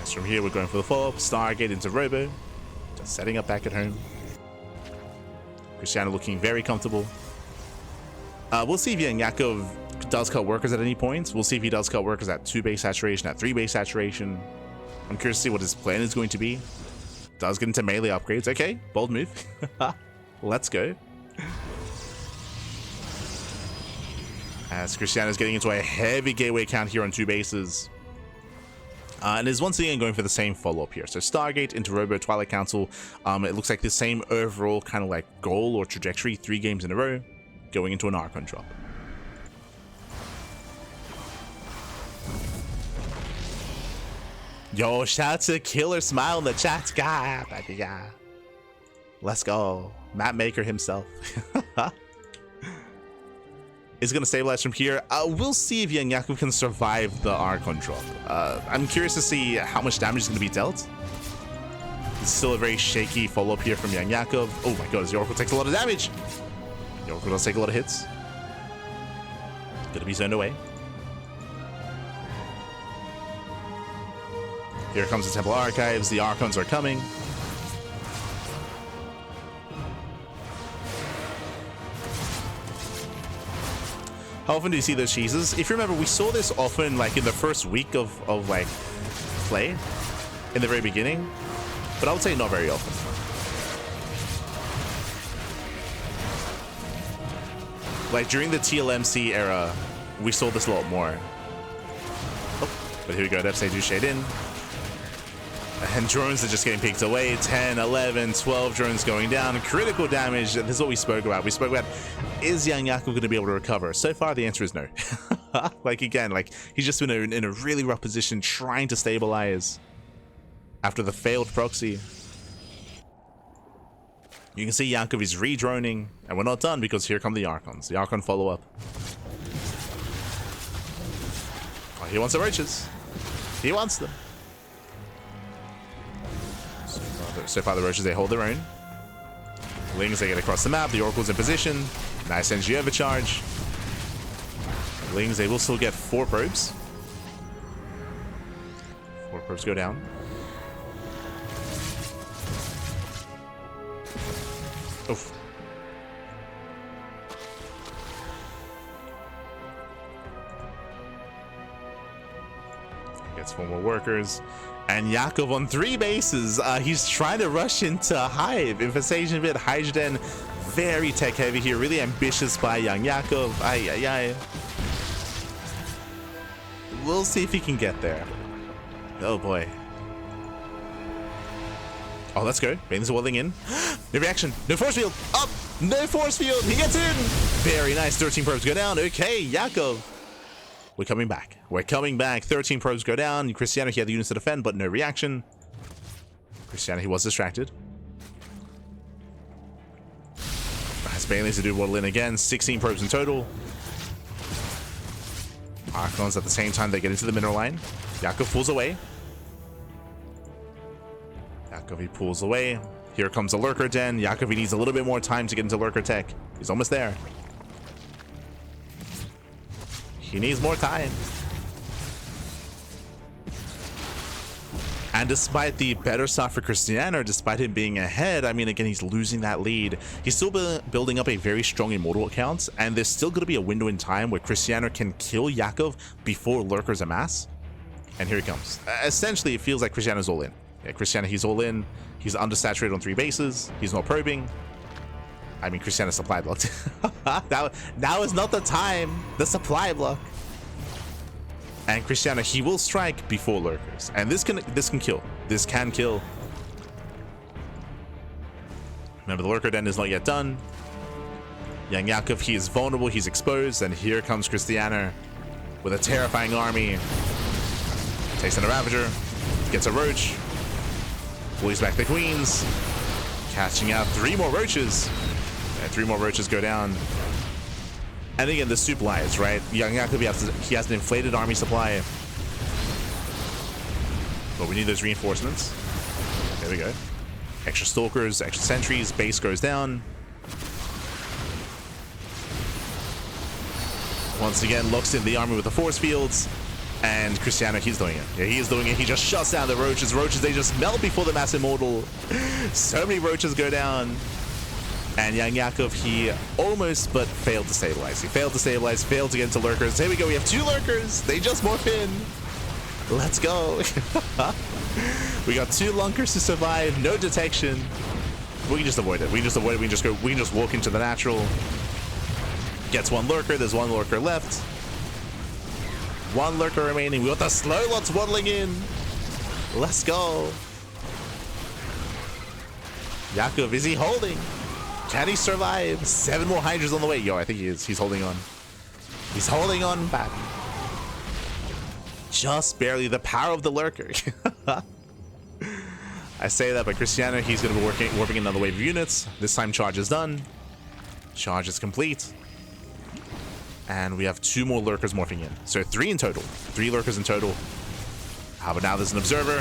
From here, we're going for the follow-up. Stargate into Robo. Just setting up back at home. Krystianer looking very comfortable. We'll see if YoungYakov does cut workers at any point. We'll see if he does cut workers at 2 base saturation, at 3 base saturation. I'm curious to see what his plan is going to be. Does get into melee upgrades. Okay, bold move. Let's go. As Krystianer is getting into a heavy gateway count here on 2 bases. And is once again going for the same follow-up here. So Stargate into Robo Twilight Council. It looks like the same overall kind of like goal or trajectory. 3 games in a row. Going into an Archon drop. Yo, shout out to Killer Smile in the chat. God, yeah. Let's go. Map Maker himself. Is going to stabilize from here. We'll see if YoungYakov can survive the Archon drop. I'm curious to see how much damage is going to be dealt. It's still a very shaky follow-up here from YoungYakov. Oh my god, his Oracle takes a lot of damage. The Oracle does take a lot of hits. Going to be zoned away. Here comes the Temple Archives. The Archons are coming. How often do you see those cheeses? If you remember, we saw this often like in the first week of like play in the very beginning, but I would say not very often. Like during the TLMC era, we saw this a lot more. Oh, but here we go. SC2 shade in. And drones are just getting picked away. 10, 11, 12 drones going down. Critical damage. This is what we spoke about. We spoke about, is YoungYakov going to be able to recover? So far, the answer is no. Like, again, like, he's just been in a really rough position trying to stabilize after the failed proxy. You can see Yakov is re-droning, and we're not done because here come the Archons. The Archon follow-up. Oh, he wants the roaches. He wants them. So far, the roaches, they hold their own. Lings, they get across the map. The Oracle's in position. Nice energy overcharge. Lings, they will still get 4 probes. 4 probes go down. Oof. Gets 4 more workers. And Yakov on 3 bases. He's trying to rush into Hive. Infestation bit, Hydrogen. Very tech heavy here. Really ambitious by YoungYakov. Ay, ay, ay. We'll see if he can get there. Oh boy. Oh, let's go. Bane's welling in. No reaction. No force field. Up. No force field. He gets in. Very nice. 13 probes go down. Okay, Yakov. We're coming back. We're coming back. 13 probes go down. Krystianer, he had the units to defend, but no reaction. Krystianer, he was distracted. Has Bailey's to do waddle in again. 16 probes in total. Archons at the same time, they get into the mineral line. Yakov pulls away. Yakov, he pulls away. Here comes the lurker den. Yakov, he needs a little bit more time to get into lurker tech. He's almost there. He needs more time. And despite the better start for Krystianer, despite him being ahead, I mean, again, he's losing that lead. He's still building up a very strong immortal account, and there's still going to be a window in time where Krystianer can kill Yakov before lurkers amass. And here he comes. Essentially, it feels like Krystianer's all in. Yeah, Krystianer, he's all in. He's undersaturated on 3 bases. He's not probing. I mean, Krystianer supply blocked. Now is not the time. The supply block. And Krystianer, he will strike before lurkers, and this can kill. This can kill. Remember, the lurker den is not yet done. YoungYakov, he is vulnerable. He's exposed, and here comes Krystianer with a terrifying army. Takes in a Ravager, gets a Roach, bullies back the Queens, catching out 3 more Roaches. And 3 more Roaches go down. And again, the soup lies, right? YoungYakov, he has an inflated army supply. But we need those reinforcements. There we go. Extra Stalkers, extra Sentries, base goes down. Once again, locks in the army with the force fields. And Krystianer, he's doing it. Yeah, he is doing it. He just shuts down the Roaches. Roaches, they just melt before the Mass Immortal. So many Roaches go down. And YoungYakov, he almost but failed to stabilize. He failed to stabilize, failed to get into lurkers. Here we go, we have 2 lurkers. They just morph in. Let's go. We got 2 lunkers to survive, no detection. We can just avoid it. We can just avoid it. We can just walk into the natural. Gets 1 lurker, there's 1 lurker left. 1 lurker remaining. We got the slow lots waddling in. Let's go. Yakov, is he holding? Can he survive? 7 more Hydras on the way. Yo, I think he is. He's holding on. He's holding on back. Just barely. The power of the lurker. I say that, but Krystianer, he's going to be warping another wave of units. This time, charge is done. Charge is complete. And we have 2 more lurkers morphing in. So 3 in total. 3 lurkers in total. But now there's an observer.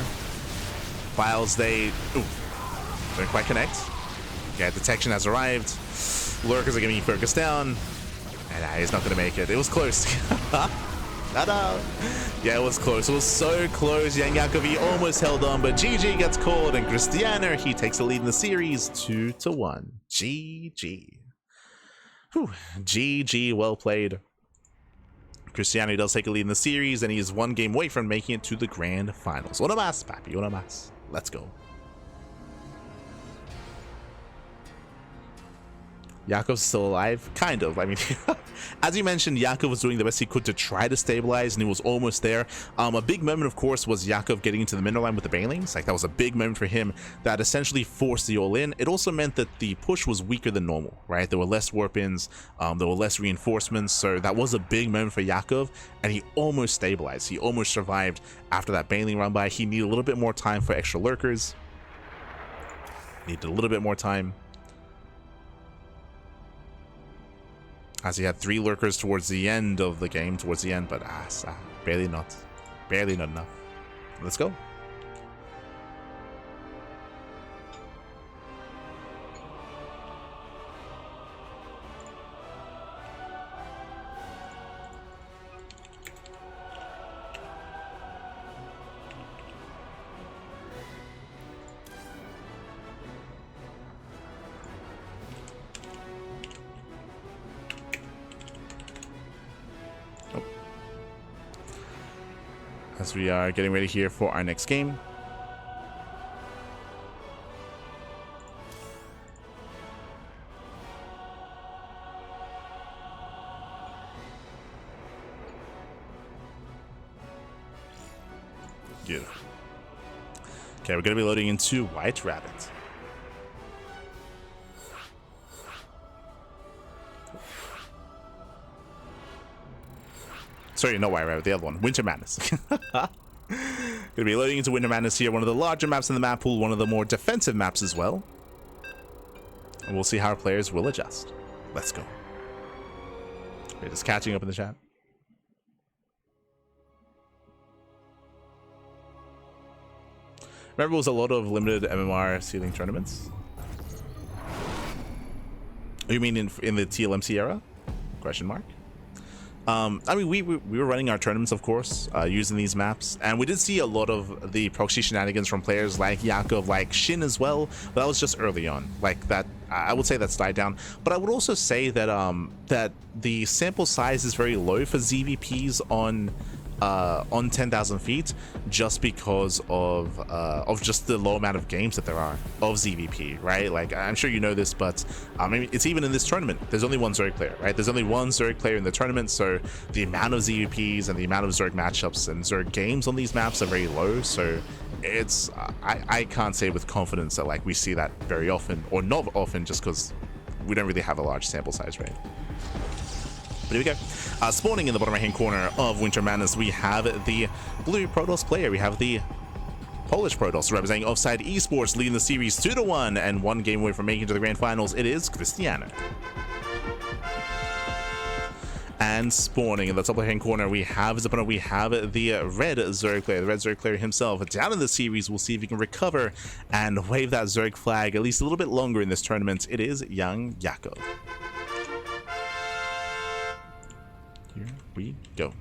Files, they... Ooh. Don't quite connect. Yeah, detection has arrived. Lurkers are getting focused down. And he's not going to make it. It was close. No. Yeah, it was close. It was so close. YoungYakov, he almost held on, but GG gets called. And Krystianer, he takes the lead in the series 2-1. GG. Whew. GG, well played. Krystianer does take a lead in the series, and he is 1 game away from making it to the grand finals. Una más, papi, una más. Let's go. Yakov's still alive, kind of. I mean, as you mentioned, Yakov was doing the best he could to try to stabilize, and he was almost there. A big moment, of course, was Yakov getting into the middle line with the Banelings. Like, that was a big moment for him that essentially forced the all-in. It also meant that the push was weaker than normal, right? There were less warp-ins, there were less reinforcements, so that was a big moment for Yakov, and he almost stabilized. He almost survived after that Baneling run by. He needed a little bit more time for extra lurkers. Needed a little bit more time, as he had 3 lurkers towards the end of the game, but barely not enough. Let's go. As we are getting ready here for our next game. Good. Okay, we're going to be loading into White Rabbit. Sorry, no White Rabbit, the other one. Winter Madness. Gonna be loading into Winter Madness here, one of the larger maps in the map pool, one of the more defensive maps as well. And we'll see how our players will adjust. Let's go. We're just catching up in the chat. Remember, it was a lot of limited MMR ceiling tournaments? You mean in the TLMC era? Question mark. I mean, we were running our tournaments, of course, using these maps, and we did see a lot of the proxy shenanigans from players like Yakov, like Shin as well, but that was just early on. Like, that, I would say that's died down. But I would also say that that the sample size is very low for ZvPs on 10,000 feet, just because of just the low amount of games that there are of ZvP, right? Like, I'm sure you know this, but I mean, it's even in this tournament, there's only one Zerg player, right? There's only one Zerg player in the tournament, so the amount of ZvPs and the amount of Zerg matchups and Zerg games on these maps are very low, so it's I can't say with confidence that like we see that very often, or not often, just because we don't really have a large sample size, right? But here we go. Spawning in the bottom right-hand corner of Winter Madness, we have the blue Protoss player. We have the Polish Protoss representing Offside Esports, leading the series 2-1, and 1 game away from making it to the grand finals. It is Krystianer. And spawning in the top right-hand corner, we have his opponent. We have the red Zerg player, the red Zerg player himself. Down in the series, we'll see if he can recover and wave that Zerg flag at least a little bit longer in this tournament. It is YoungYakov. Here we go.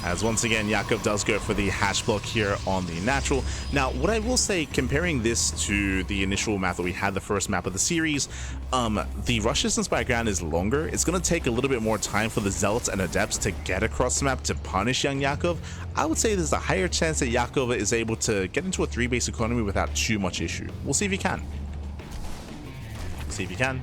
As once again, Yakov does go for the hash block here on the natural. Now, what I will say, comparing this to the initial map that we had, the first map of the series, the rush distance by ground is longer. It's going to take a little bit more time for the Zealots and Adepts to get across the map to punish YoungYakov. I would say there's a higher chance that Yakov is able to get into a 3-base economy without too much issue. We'll see if he can. See if he can.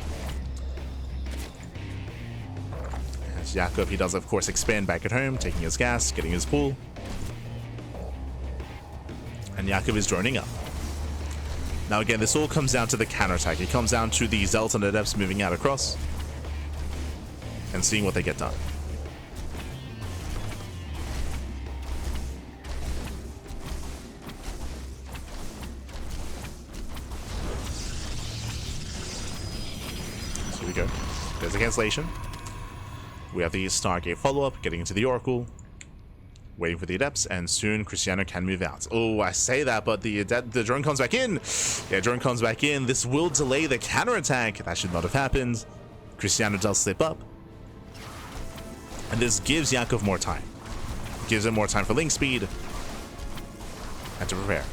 Yakov, he does of course expand back at home, taking his gas, getting his pull, and Yakov is droning up. Now again, this all comes down to the counterattack. It comes down to the Zealots and Adepts moving out across and seeing what they get done. So here we go. There's a cancellation. We have the Stargate follow-up, getting into the Oracle, waiting for the Adepts, and soon Krystianer can move out. Oh, I say that, but the drone comes back in. Yeah, drone comes back in. This will delay the counterattack. That should not have happened. Krystianer does slip up. And this gives Yakov more time. Gives him more time for link speed and to prepare.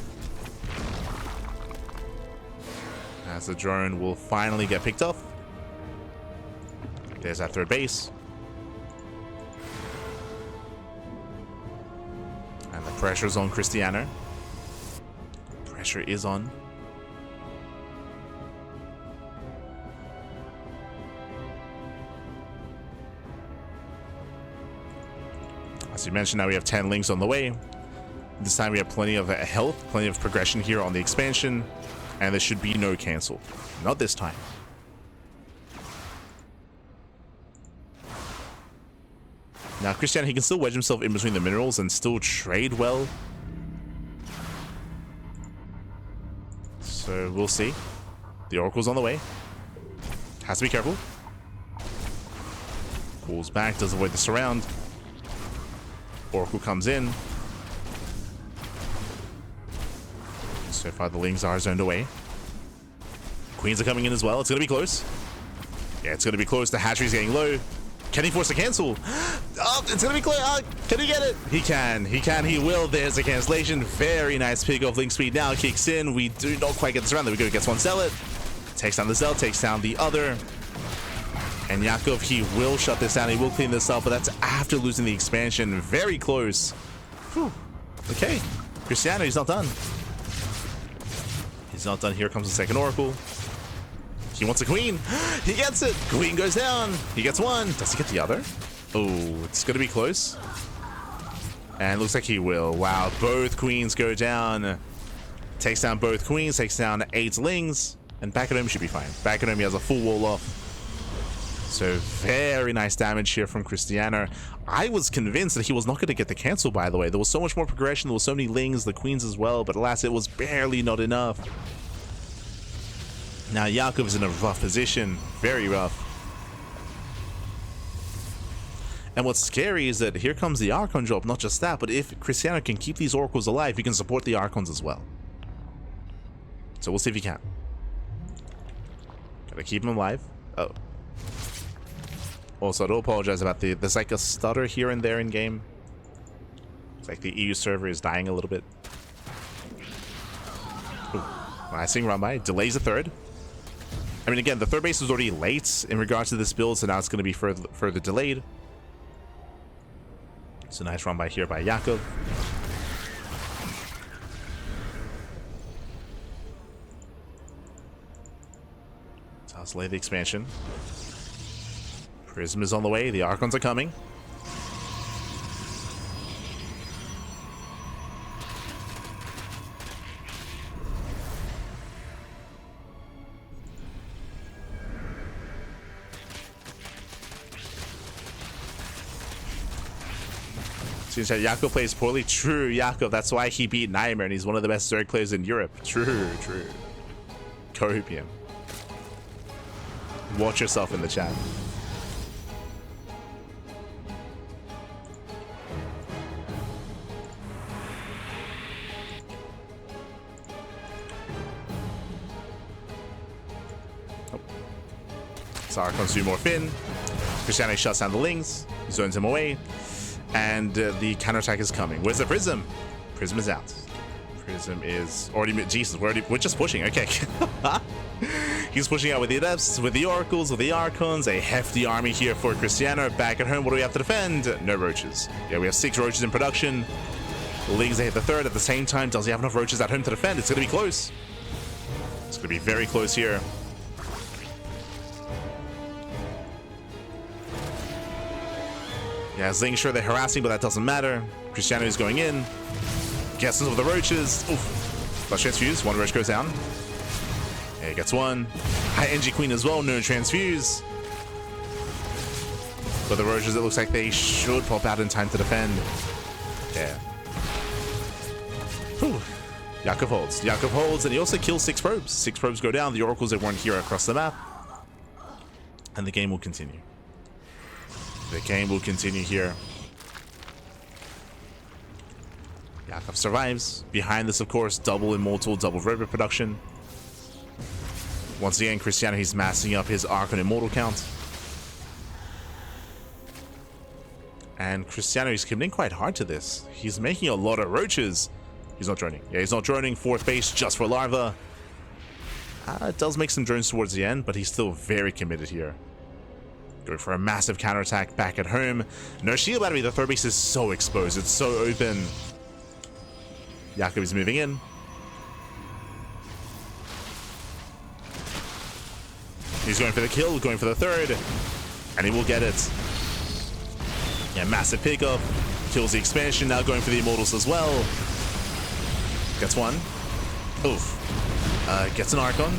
As the drone will finally get picked up. There's that third base. Pressure's on Krystianer. Pressure is on. As you mentioned, now we have 10 links on the way. This time we have plenty of health, plenty of progression here on the expansion, and there should be no cancel. Not this time. Now Krystianer, he can still wedge himself in between the minerals and still trade well. So we'll see. The Oracle's on the way. Has to be careful. Pulls back, does avoid the surround. Oracle comes in. So far the Lings are zoned away. Queens are coming in as well. It's going to be close. Yeah, it's going to be close. The hatchery's getting low. Can he force a cancel? Oh, it's going to be close. Can he get it? He can. He can. He will. There's a cancellation. Very nice pick off. Link speed now kicks in. We do not quite get this around. There we go. Gets one Zealot. Takes down the Zealot. Takes down the other. And Yakov, he will shut this down. He will clean this up, but that's after losing the expansion. Very close. Whew. Okay. Krystianer, he's not done. He's not done. Here comes the second Oracle. He wants a queen. He gets it. Queen goes down. He gets one. Does he get the other? Oh, it's going to be close. And looks like he will. Wow, both queens go down. Takes down both queens. Takes down 8 Lings. And back at home should be fine. Back at home he has a full wall off. So very nice damage here from Krystianer. I was convinced that he was not going to get the cancel, by the way. There was so much more progression. There was so many Lings, the queens as well. But alas, it was barely not enough. Now Yakov is in a rough position. Very rough. And what's scary is that here comes the Archon drop. Not just that, but if Krystianer can keep these Oracles alive, he can support the Archons as well. So we'll see if he can. Gotta keep him alive. Oh. Also, I do apologize about there's like a stutter here and there in game. It's like the EU server is dying a little bit. Ooh, nice run by. Delays a third. I mean, again, the third base was already late in regards to this build, so now it's going to be further delayed. It's a nice run by here by Yakov. So let's lay the expansion. Prism is on the way. The Archons are coming. Seems that Yakov plays poorly. True, Yakov. That's why he beat Nightmare, and he's one of the best Zerg players in Europe. True, true. Copium. Watch yourself in the chat. Archons do more Finn. Krystianer shuts down the Lings, zones him away, and the counterattack is coming. Where's the Prism? Prism is out. Prism is already. Jesus, we're just pushing. Okay. He's pushing out with the Adepts, with the Oracles, with the Archons. A hefty army here for Krystianer. Back at home, what do we have to defend? No roaches. Yeah, we have 6 roaches in production. The Lings, they hit the third at the same time. Does he have enough roaches at home to defend? It's going to be close. It's going to be very close here. Yeah, Zing, sure they're harassing, but that doesn't matter. Krystianer is going in. Gets into the roaches. Oof. Flash transfuse. 1 roach goes down. Yeah, he gets 1. High NG Queen as well. No transfuse. But the roaches, it looks like they should pop out in time to defend. Yeah. Whew. Yakov holds. Yakov holds, and he also kills 6 probes. 6 probes go down. The Oracles, they weren't here across the map. And the game will continue. The game will continue here. Yakov survives. Behind this, of course, double Immortal, double Robot production. Once again, Krystianer, he's massing up his Archon Immortal count. And Krystianer is committing quite hard to this. He's making a lot of roaches. He's not droning. Yeah, he's not droning. 4th base just for Larva. It does make some drones towards the end, but he's still very committed here. Going for a massive counterattack back at home. No shield battery. The 3rd base is so exposed. It's so open. Yakov is moving in. He's going for the kill, going for the third, and he will get it. Yeah, massive pickup. Kills the expansion, now going for the immortals as well. Gets one. Oof. Gets an Archon.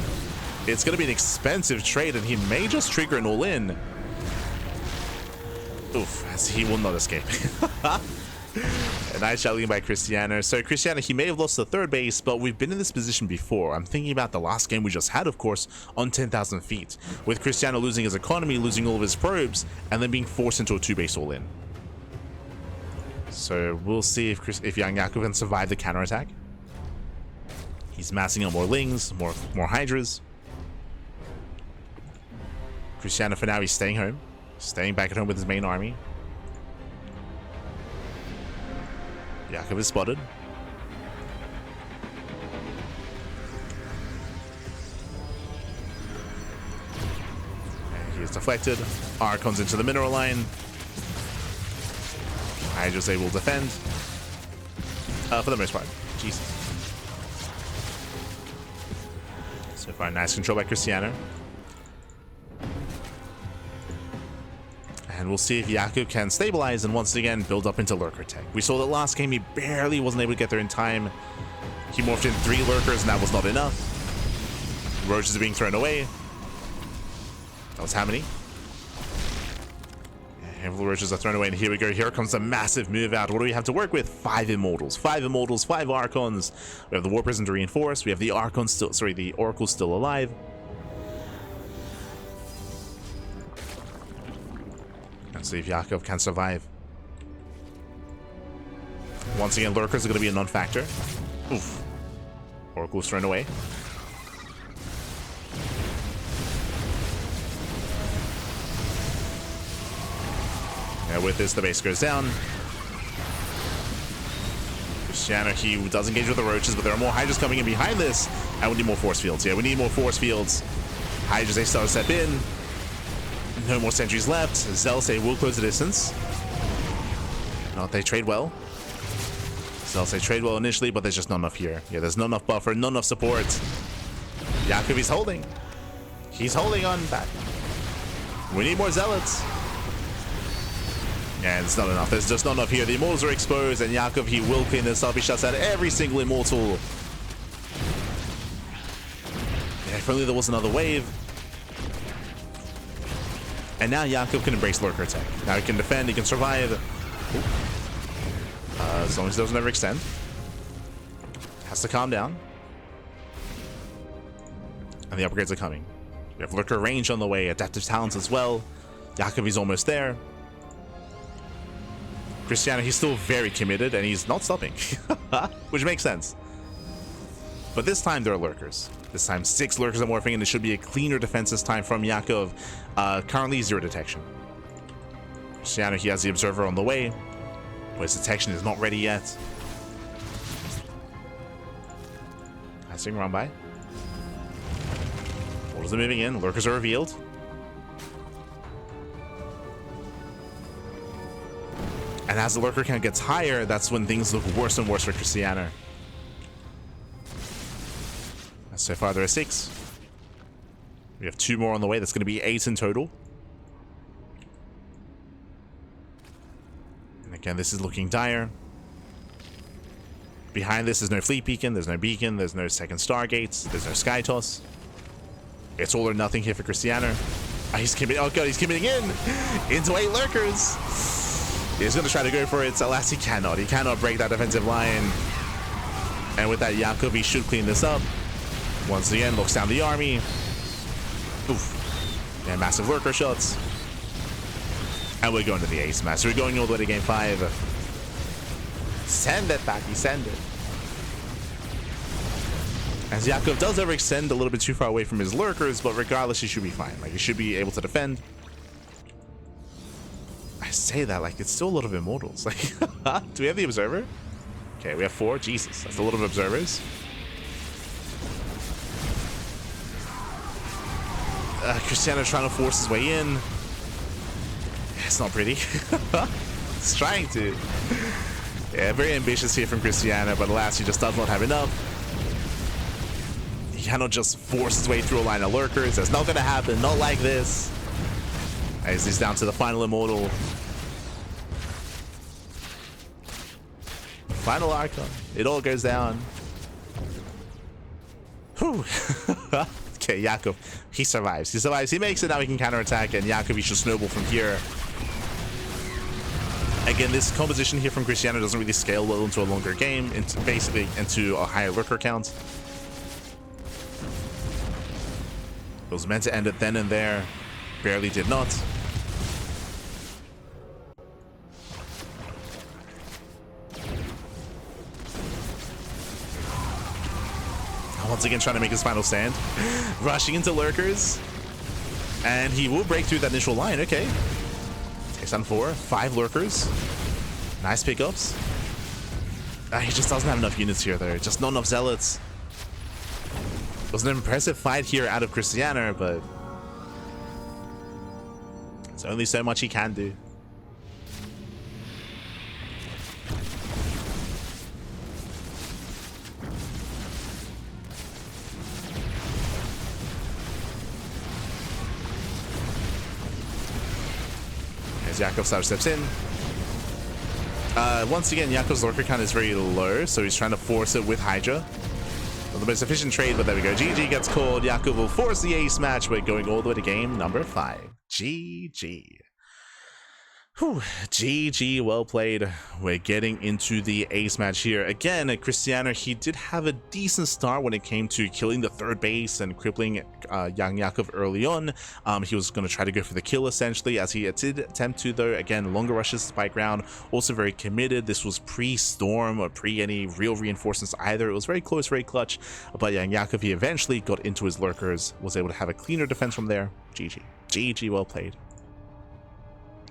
It's going to be an expensive trade, and he may just trigger an all-in. Oof, as he will not escape. A nice shot leading by Krystianer. So Krystianer, he may have lost the third base, but we've been in this position before. I'm thinking about the last game we just had, of course, on 10,000 feet, with Krystianer losing his economy, losing all of his probes, and then being forced into a 2-base all-in. So we'll see if YoungYakov can survive the counterattack. He's massing out more Lings, more Hydras. Krystianer, for now, he's staying home. Staying back at home with his main army. Yakov is spotted. And he is deflected. Archon's into the mineral line. Hydra's able to defend. For the most part. Jesus. So far, nice control by Krystianer. And we'll see if Yakov can stabilize and once again build up into lurker tech. We saw that last game he barely wasn't able to get there in time. He morphed in 3 lurkers and that was not enough. Roaches are being thrown away. That was how many? Handful of roaches are thrown away, and here we go. Here comes a massive move out. What do we have to work with? 5 immortals, 5 immortals, 5 archons. We have the war prison to reinforce. We have the archon still, sorry, the oracle still alive. Let's see if Yakov can survive. Once again, lurkers are going to be a non-factor. Oof. Oracle's thrown away. Yeah, with this, the base goes down. Krystianer, he does engage with the roaches, but there are more Hydras coming in behind this. And we need more force fields. Yeah, we need more force fields. Hydras, they start to step in. No more sentries left. Zealous will close the distance. No, they trade well. Zealous trade well initially, but there's just not enough here. Yeah, there's not enough buffer, not enough support. Yakov, he's holding. He's holding on back. We need more Zealots. Yeah, it's not enough. There's just not enough here. The immortals are exposed, and Yakov, he will clean this up. He shuts out every single immortal. Yeah, if only there was another wave. And now Yakov can embrace lurker attack. Now he can defend, he can survive. As long as he doesn't ever extend. Has to calm down. And the upgrades are coming. We have lurker range on the way, adaptive talents as well. Yakov is almost there. Krystianer, he's still very committed and he's not stopping. Which makes sense. But this time there are lurkers. This time 6 lurkers are morphing, and it should be a cleaner defense this time from Yakov. Currently 0 detection. Krystianer, he has the observer on the way, but his detection is not ready yet. Passing around by. Orders are moving in, lurkers are revealed. And as the lurker count gets higher, that's when things look worse and worse for Krystianer. So far there are 6. We have 2 more on the way. That's going to be 8 in total. And again, this is looking dire. Behind this, there's no fleet beacon, there's no beacon, there's no second Stargates, there's no sky toss. It's all or nothing here for Krystianer. He's committing. Oh god, he's committing in into 8 lurkers. He's going to try to go for it. Alas, he cannot. He cannot break that defensive line. And with that, Yakov, he should clean this up. Once again, looks down the army. Oof. And massive lurker shots. And we're going to the ace match. We're going all the way to game 5. Send it, Taki, send it. As Yakov does overextend a little bit too far away from his lurkers, but regardless, he should be fine. Like, he should be able to defend. I say that like it's still a lot of immortals. Like, do we have the observer? Okay, we have 4. Jesus, that's a lot of observers. Krystianer trying to force his way in. It's not pretty. It's trying to. Yeah, very ambitious here from Krystianer, but alas, he just does not have enough. He cannot just force his way through a line of lurkers. That's not gonna happen, not like this. As he's down to the final immortal. Final Archon. It all goes down. Whew. Okay, Yakov. He survives. He survives. He makes it. Now he can counterattack, and Yakov, he should snowball from here. Again, this composition here from Krystianer doesn't really scale well into a longer game, basically into a higher lurker count. It was meant to end it then and there. Barely did not. Once again trying to make his final stand. Rushing into lurkers. And he will break through that initial line. Okay. Takes on 4. 5 lurkers. Nice pickups. He just doesn't have enough units here though. Just not enough zealots. It was an impressive fight here out of Krystianer, but there's only so much he can do. Yakov steps in. Once again, Yakov's lurker count is very low, so he's trying to force it with Hydra. Not the most efficient trade, but there we go. GG gets called. Yakov will force the ace match. We're going all the way to game number 5. GG. Whew. GG, well played. We're getting into the ace match here. Again, Krystianer, he did have a decent start when it came to killing the third base and crippling YoungYakov early on. He was going to try to go for the kill essentially, as he did attempt to though. Again, longer rushes spike round, also very committed. This was pre-storm or pre any real reinforcements either. It was very close, very clutch, but YoungYakov, he eventually got into his lurkers, was able to have a cleaner defense from there. GG. GG, well played.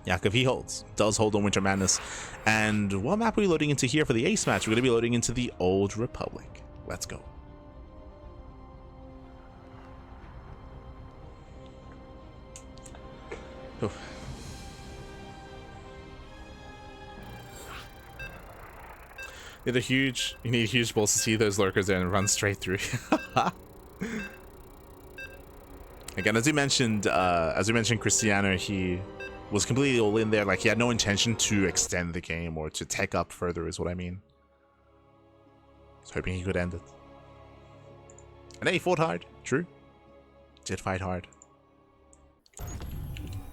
Yakov, he does hold on Winter Madness. And what map are we loading into here for the ace match? We're going to be loading into the Old Republic. Let's go. Oof. You need huge balls to see those lurkers there and run straight through. Again, as we mentioned, Krystianer, he was completely all in there. Like, he had no intention to extend the game or to take up further, is what I mean. I was hoping he could end it. And he fought hard, true. Did fight hard.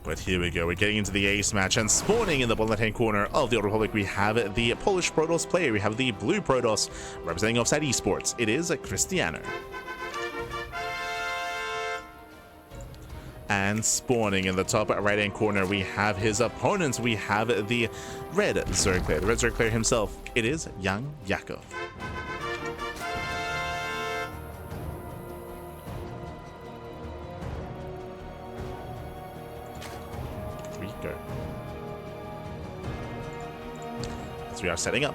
But here we go, we're getting into the ace match, and spawning in the bottom left-hand corner of the Old Republic, we have the Polish Protoss player. We have the blue Protoss representing Offside Esports. It is Krystianer. And spawning in the top right-hand corner, we have his opponents. We have the red Zerg player, the red Zerg player himself. It is YoungYakov. Here we go. As we are setting up.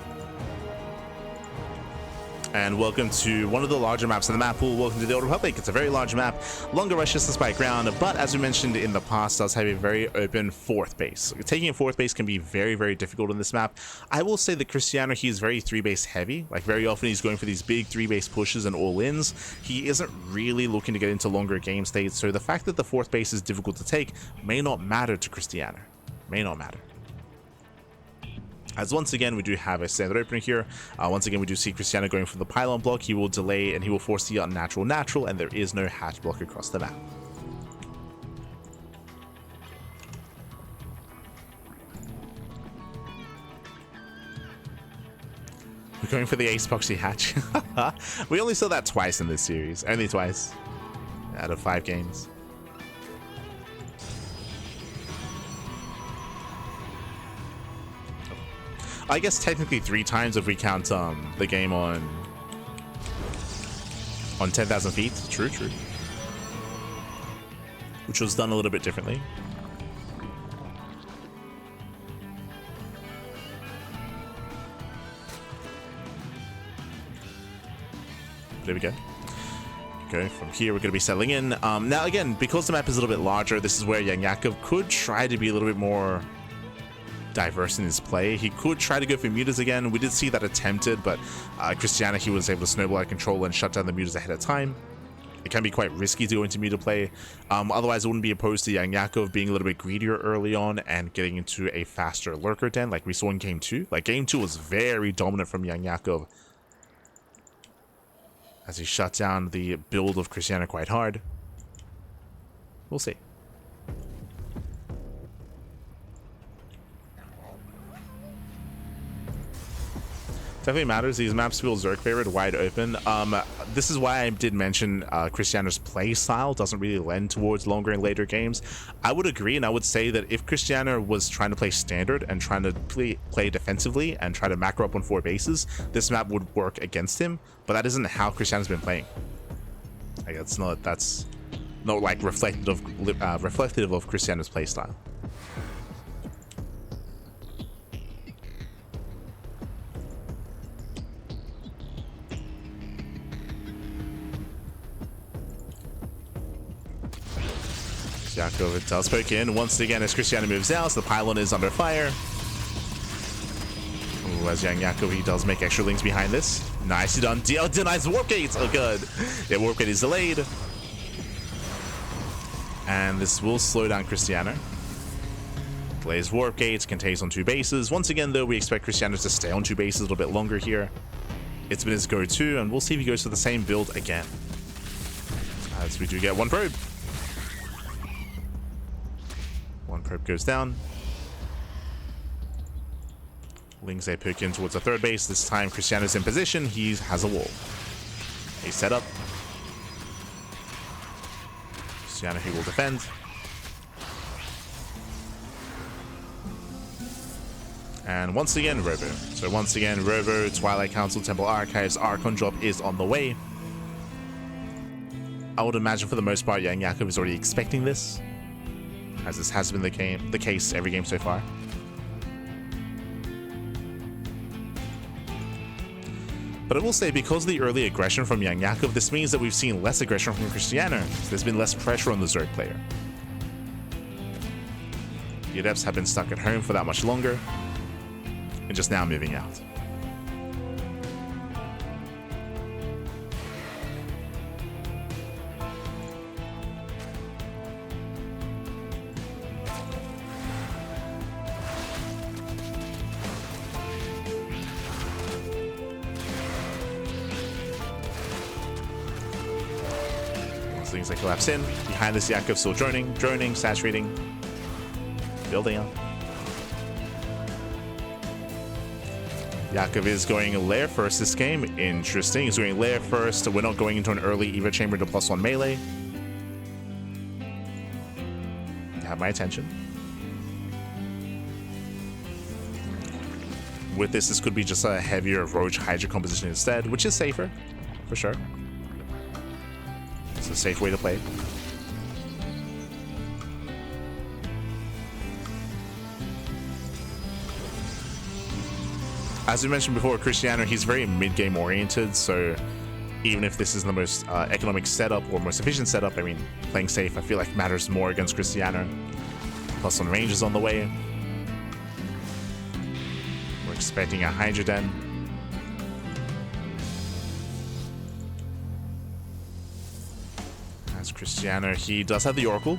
And welcome to one of the larger maps in the map pool. Welcome to the Old Republic. It's a very large map, longer rushes to spike ground, but as we mentioned in the past, does have a very open fourth base. Taking a fourth base can be very, very difficult in this map. I will say that Krystianer, he is very 3-base heavy. Like, very often he's going for these big 3-base pushes and all-ins. He isn't really looking to get into longer game states, so the fact that the fourth base is difficult to take may not matter to Krystianer. May not matter. As once again, we do have a standard opener here. Once again, we do see Krystianer going for the pylon block. He will delay and he will force the unnatural natural, and there is no hatch block across the map. We're going for the ace proxy hatch. We only saw that twice in this series. Only twice out of 5 games. I guess technically 3 times if we count the game on 10,000 feet. True. Which was done a little bit differently. There we go. Okay, from here we're going to be settling in. Now again, because the map is a little bit larger, this is where YoungYakov could try to be a little bit more diverse in his play. He could try to go for mutas again. We did see that attempted, but Krystianer, he was able to snowball out control and shut down the mutas ahead of time. It can be quite risky to go into muta play. Otherwise, I wouldn't be opposed to YoungYakov being a little bit greedier early on and getting into a faster lurker den like we saw in game 2. Like, game 2 was very dominant from YoungYakov as he shut down the build of Krystianer quite hard. We'll see. Definitely matters. These maps feel Zerg favored, wide open. This is why I did mention Krystianer's play style doesn't really lend towards longer and later games. I would agree, and I would say that if Krystianer was trying to play standard and trying to play defensively and try to macro up on 4 bases, this map would work against him. But that isn't how Krystianer's been playing. Like, that's not like reflective of Krystianer's play style. Yakov does poke in once again as Krystianer moves out, so the pylon is under fire. Ooh, as YoungYakov, he does make extra links behind this. Nicely done. Denies the warp gate. Oh, good. The warp gate is delayed. And this will slow down Krystianer. Delays warp gates, contains on 2 bases. Once again, though, we expect Krystianer to stay on 2 bases a little bit longer here. It's been his go-to, and we'll see if he goes for the same build again. As we do get 1 probe. 1 probe goes down. Lings a poke in towards the 3rd base. This time Krystianer's in position. He has a wall. A setup. Krystianer, who will defend. And once again, Robo. So once again, Robo, Twilight Council, Temple Archives, Archon drop is on the way. I would imagine for the most part, YoungYakov is already expecting this, as this has been the case every game so far. But I will say, because of the early aggression from YoungYakov, this means that we've seen less aggression from Krystianer. So there's been less pressure on the Zerg player. The Adepts have been stuck at home for that much longer, and just now moving out. Things like collapse in. Behind this, Yakov still droning, saturating, building up. Yakov is going lair first this game. Interesting. He's going lair first. We're not going into an early Eva chamber to +1 melee. You have my attention. With this could be just a heavier Roach Hydra composition instead, which is safer, for sure. It's a safe way to play. As we mentioned before, Krystianer, he's very mid-game oriented, so even if this is the most economic setup or most efficient setup, I mean, playing safe I feel like matters more against Krystianer. +1 range is on the way. We're expecting a Hydra Den. As Krystianer, he does have the Oracle.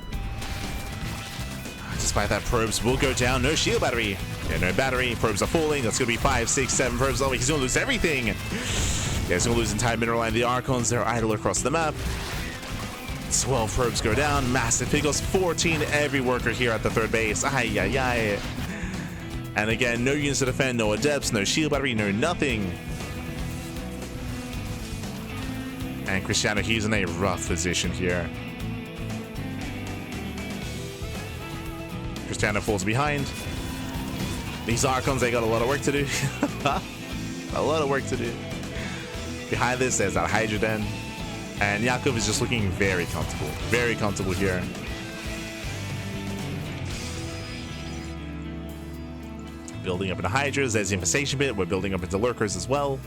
Despite that, probes will go down. No shield battery. Yeah, no battery. Probes are falling. That's going to be 5, 6, 7 probes. Oh, he's going to lose everything. Yeah, he's going to lose entire mineral line. The Archons, they're idle across the map. 12 probes go down. Massive Pigos. 14 every worker here at the 3rd base. Ay, ay, ay. And again, no units to defend, no Adepts, no shield battery, no nothing. And Krystianer, he's in a rough position here. Krystianer falls behind. These Archons, they got a lot of work to do. A lot of work to do. Behind this, there's that Hydra Den. And Yakov is just looking very comfortable. Very comfortable here. Building up into Hydras. There's the Infestation bit. We're building up into Lurkers as well.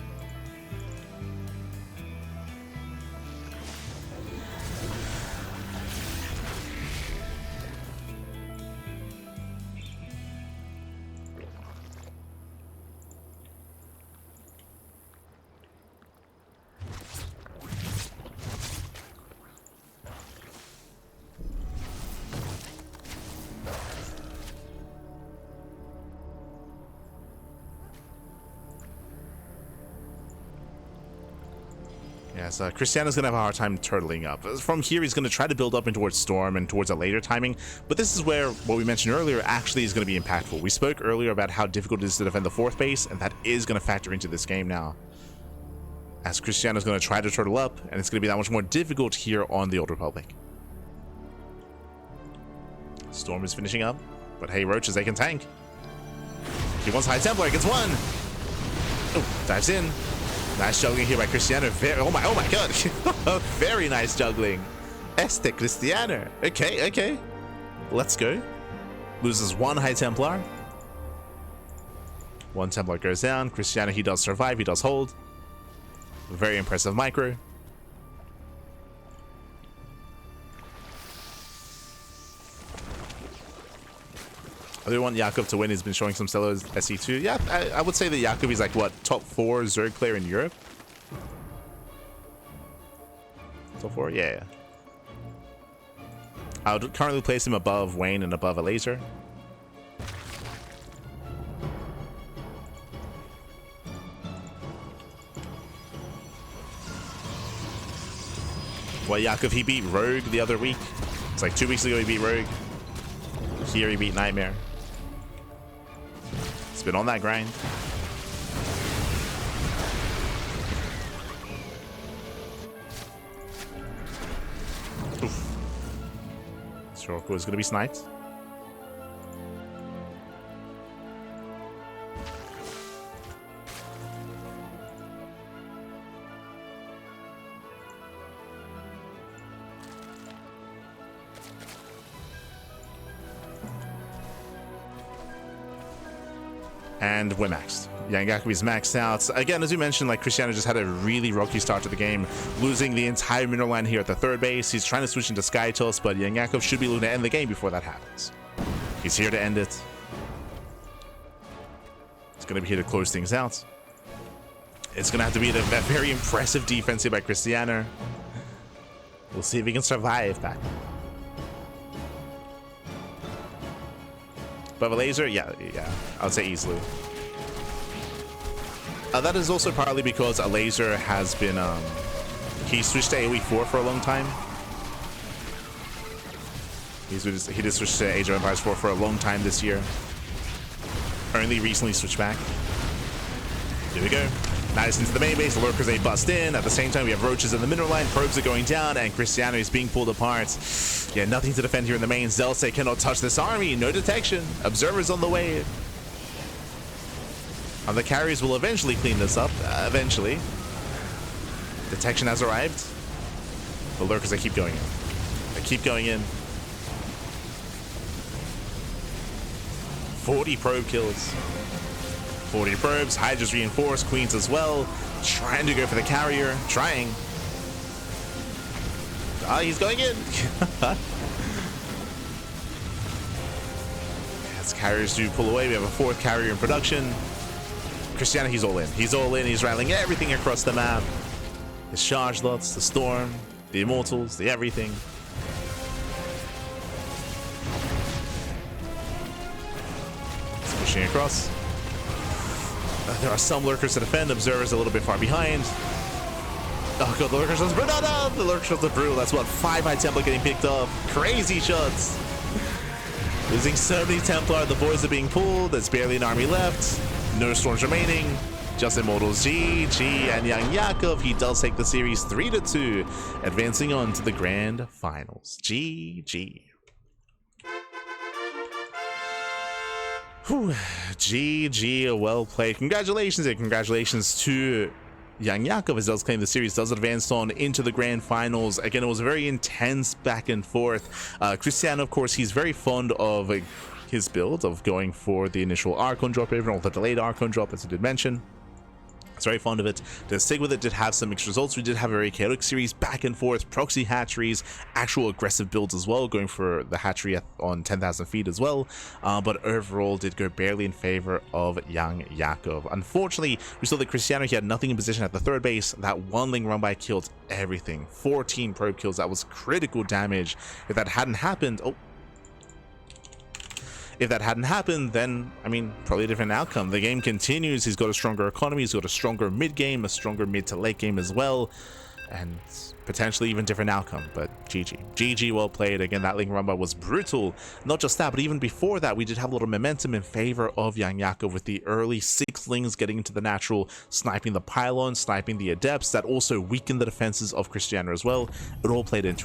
Yeah, so Krystianer's gonna have a hard time turtling up. From here, he's gonna try to build up in towards Storm and towards a later timing, but this is where what we mentioned earlier actually is gonna be impactful. We spoke earlier about how difficult it is to defend the 4th base, and that is gonna factor into this game now. As Krystianer's gonna try to turtle up, and it's gonna be that much more difficult here on the Old Republic. Storm is finishing up, but hey, Roaches, they can tank. He wants High Templar, gets one! Oh, dives in. Nice juggling here by Krystianer. Oh my god. Very nice juggling. Krystianer. Okay. Let's go. Loses 1 High Templar. 1 Templar goes down. Krystianer, he does survive. He does hold. Very impressive micro. I do want Yakov to win. He's been showing some stellar SC2. Yeah, I would say that Yakov is like, what, top 4 Zerg player in Europe? Top 4? Yeah. I would currently place him above Wayne and above a laser. Well, Yakov, he beat Rogue the other week. It's like 2 weeks ago he beat Rogue. Here he beat Nightmare. Been on that grind. Oof. Shorko is going to be sniped. And we're maxed. YoungYakov is maxed out. Again, as we mentioned, like Krystianer just had a really rocky start to the game, losing the entire mineral line here at the 3rd base. He's trying to switch into Sky Toss, but YoungYakov should be looking to end the game before that happens. He's here to end it. It's going to be here to close things out. It's going to have to be a very impressive defense here by Krystianer. We'll see if he can survive back. But a laser, yeah, I would say easily. That is also partly because a laser has been, he switched to AoE 4 for a long time. He did switch to Age of Empires 4 for a long time this year. Only recently switched back. Here we go. Nice into the main base. Lurkers, they bust in. At the same time, we have Roaches in the middle line. Probes are going down, and Krystianer is being pulled apart. Yeah, nothing to defend here in the main. Zelse cannot touch this army. No detection. Observers on the way. And the carriers will eventually clean this up. Eventually. Detection has arrived. The Lurkers, they keep going in. They keep going in. 40 probe kills. 40 probes, Hydra's reinforced, Queens as well. Trying to go for the carrier. Trying. Ah, he's going in. As carriers do pull away, we have a 4th carrier in production. Krystianer, he's all in. He's all in. He's rattling everything across the map. The charge lots, the storm, the immortals, the everything. He's pushing across. There are some Lurkers to defend. Observers a little bit far behind. Oh god, the Lurker shots. No, the Lurker shots are brutal. That's what, 5 High Templar getting picked up. Crazy shots. Losing so many Templar. The boys are being pulled. There's barely an army left. No storms remaining. Just Immortals. GG. And YoungYakov, he does take the series 3-2, advancing on to the grand finals. GG. Whew. GG, well played. Congratulations and congratulations to YoungYakov as does claim the series does advance on into the grand finals. Again, it was a very intense back and forth. Krystianer, of course, he's very fond of his build of going for the initial Archon drop, even or the delayed Archon drop, as I did mention. It's very fond of it. To stick with it, did have some mixed results. We did have a very chaotic series, back and forth, proxy hatcheries, actual aggressive builds as well, going for the hatchery on 10,000 feet as well. But overall, did go barely in favor of YoungYakov. Unfortunately, we saw that Krystianer, he had nothing in position at the 3rd base. That 1 run by killed everything. 14 probe kills. That was critical damage. If that hadn't happened, if that hadn't happened, then, I mean, probably a different outcome. The game continues. He's got a stronger economy. He's got a stronger mid game, a stronger mid to late game as well. and potentially even different outcome, but GG well played. Again, that link rumba was brutal. Not just that, but even before that, we did have a little momentum in favor of YoungYakov with the early 6 lings getting into the natural, sniping the pylon, sniping the adepts. That also weakened the defenses of Krystianer as well. It all played into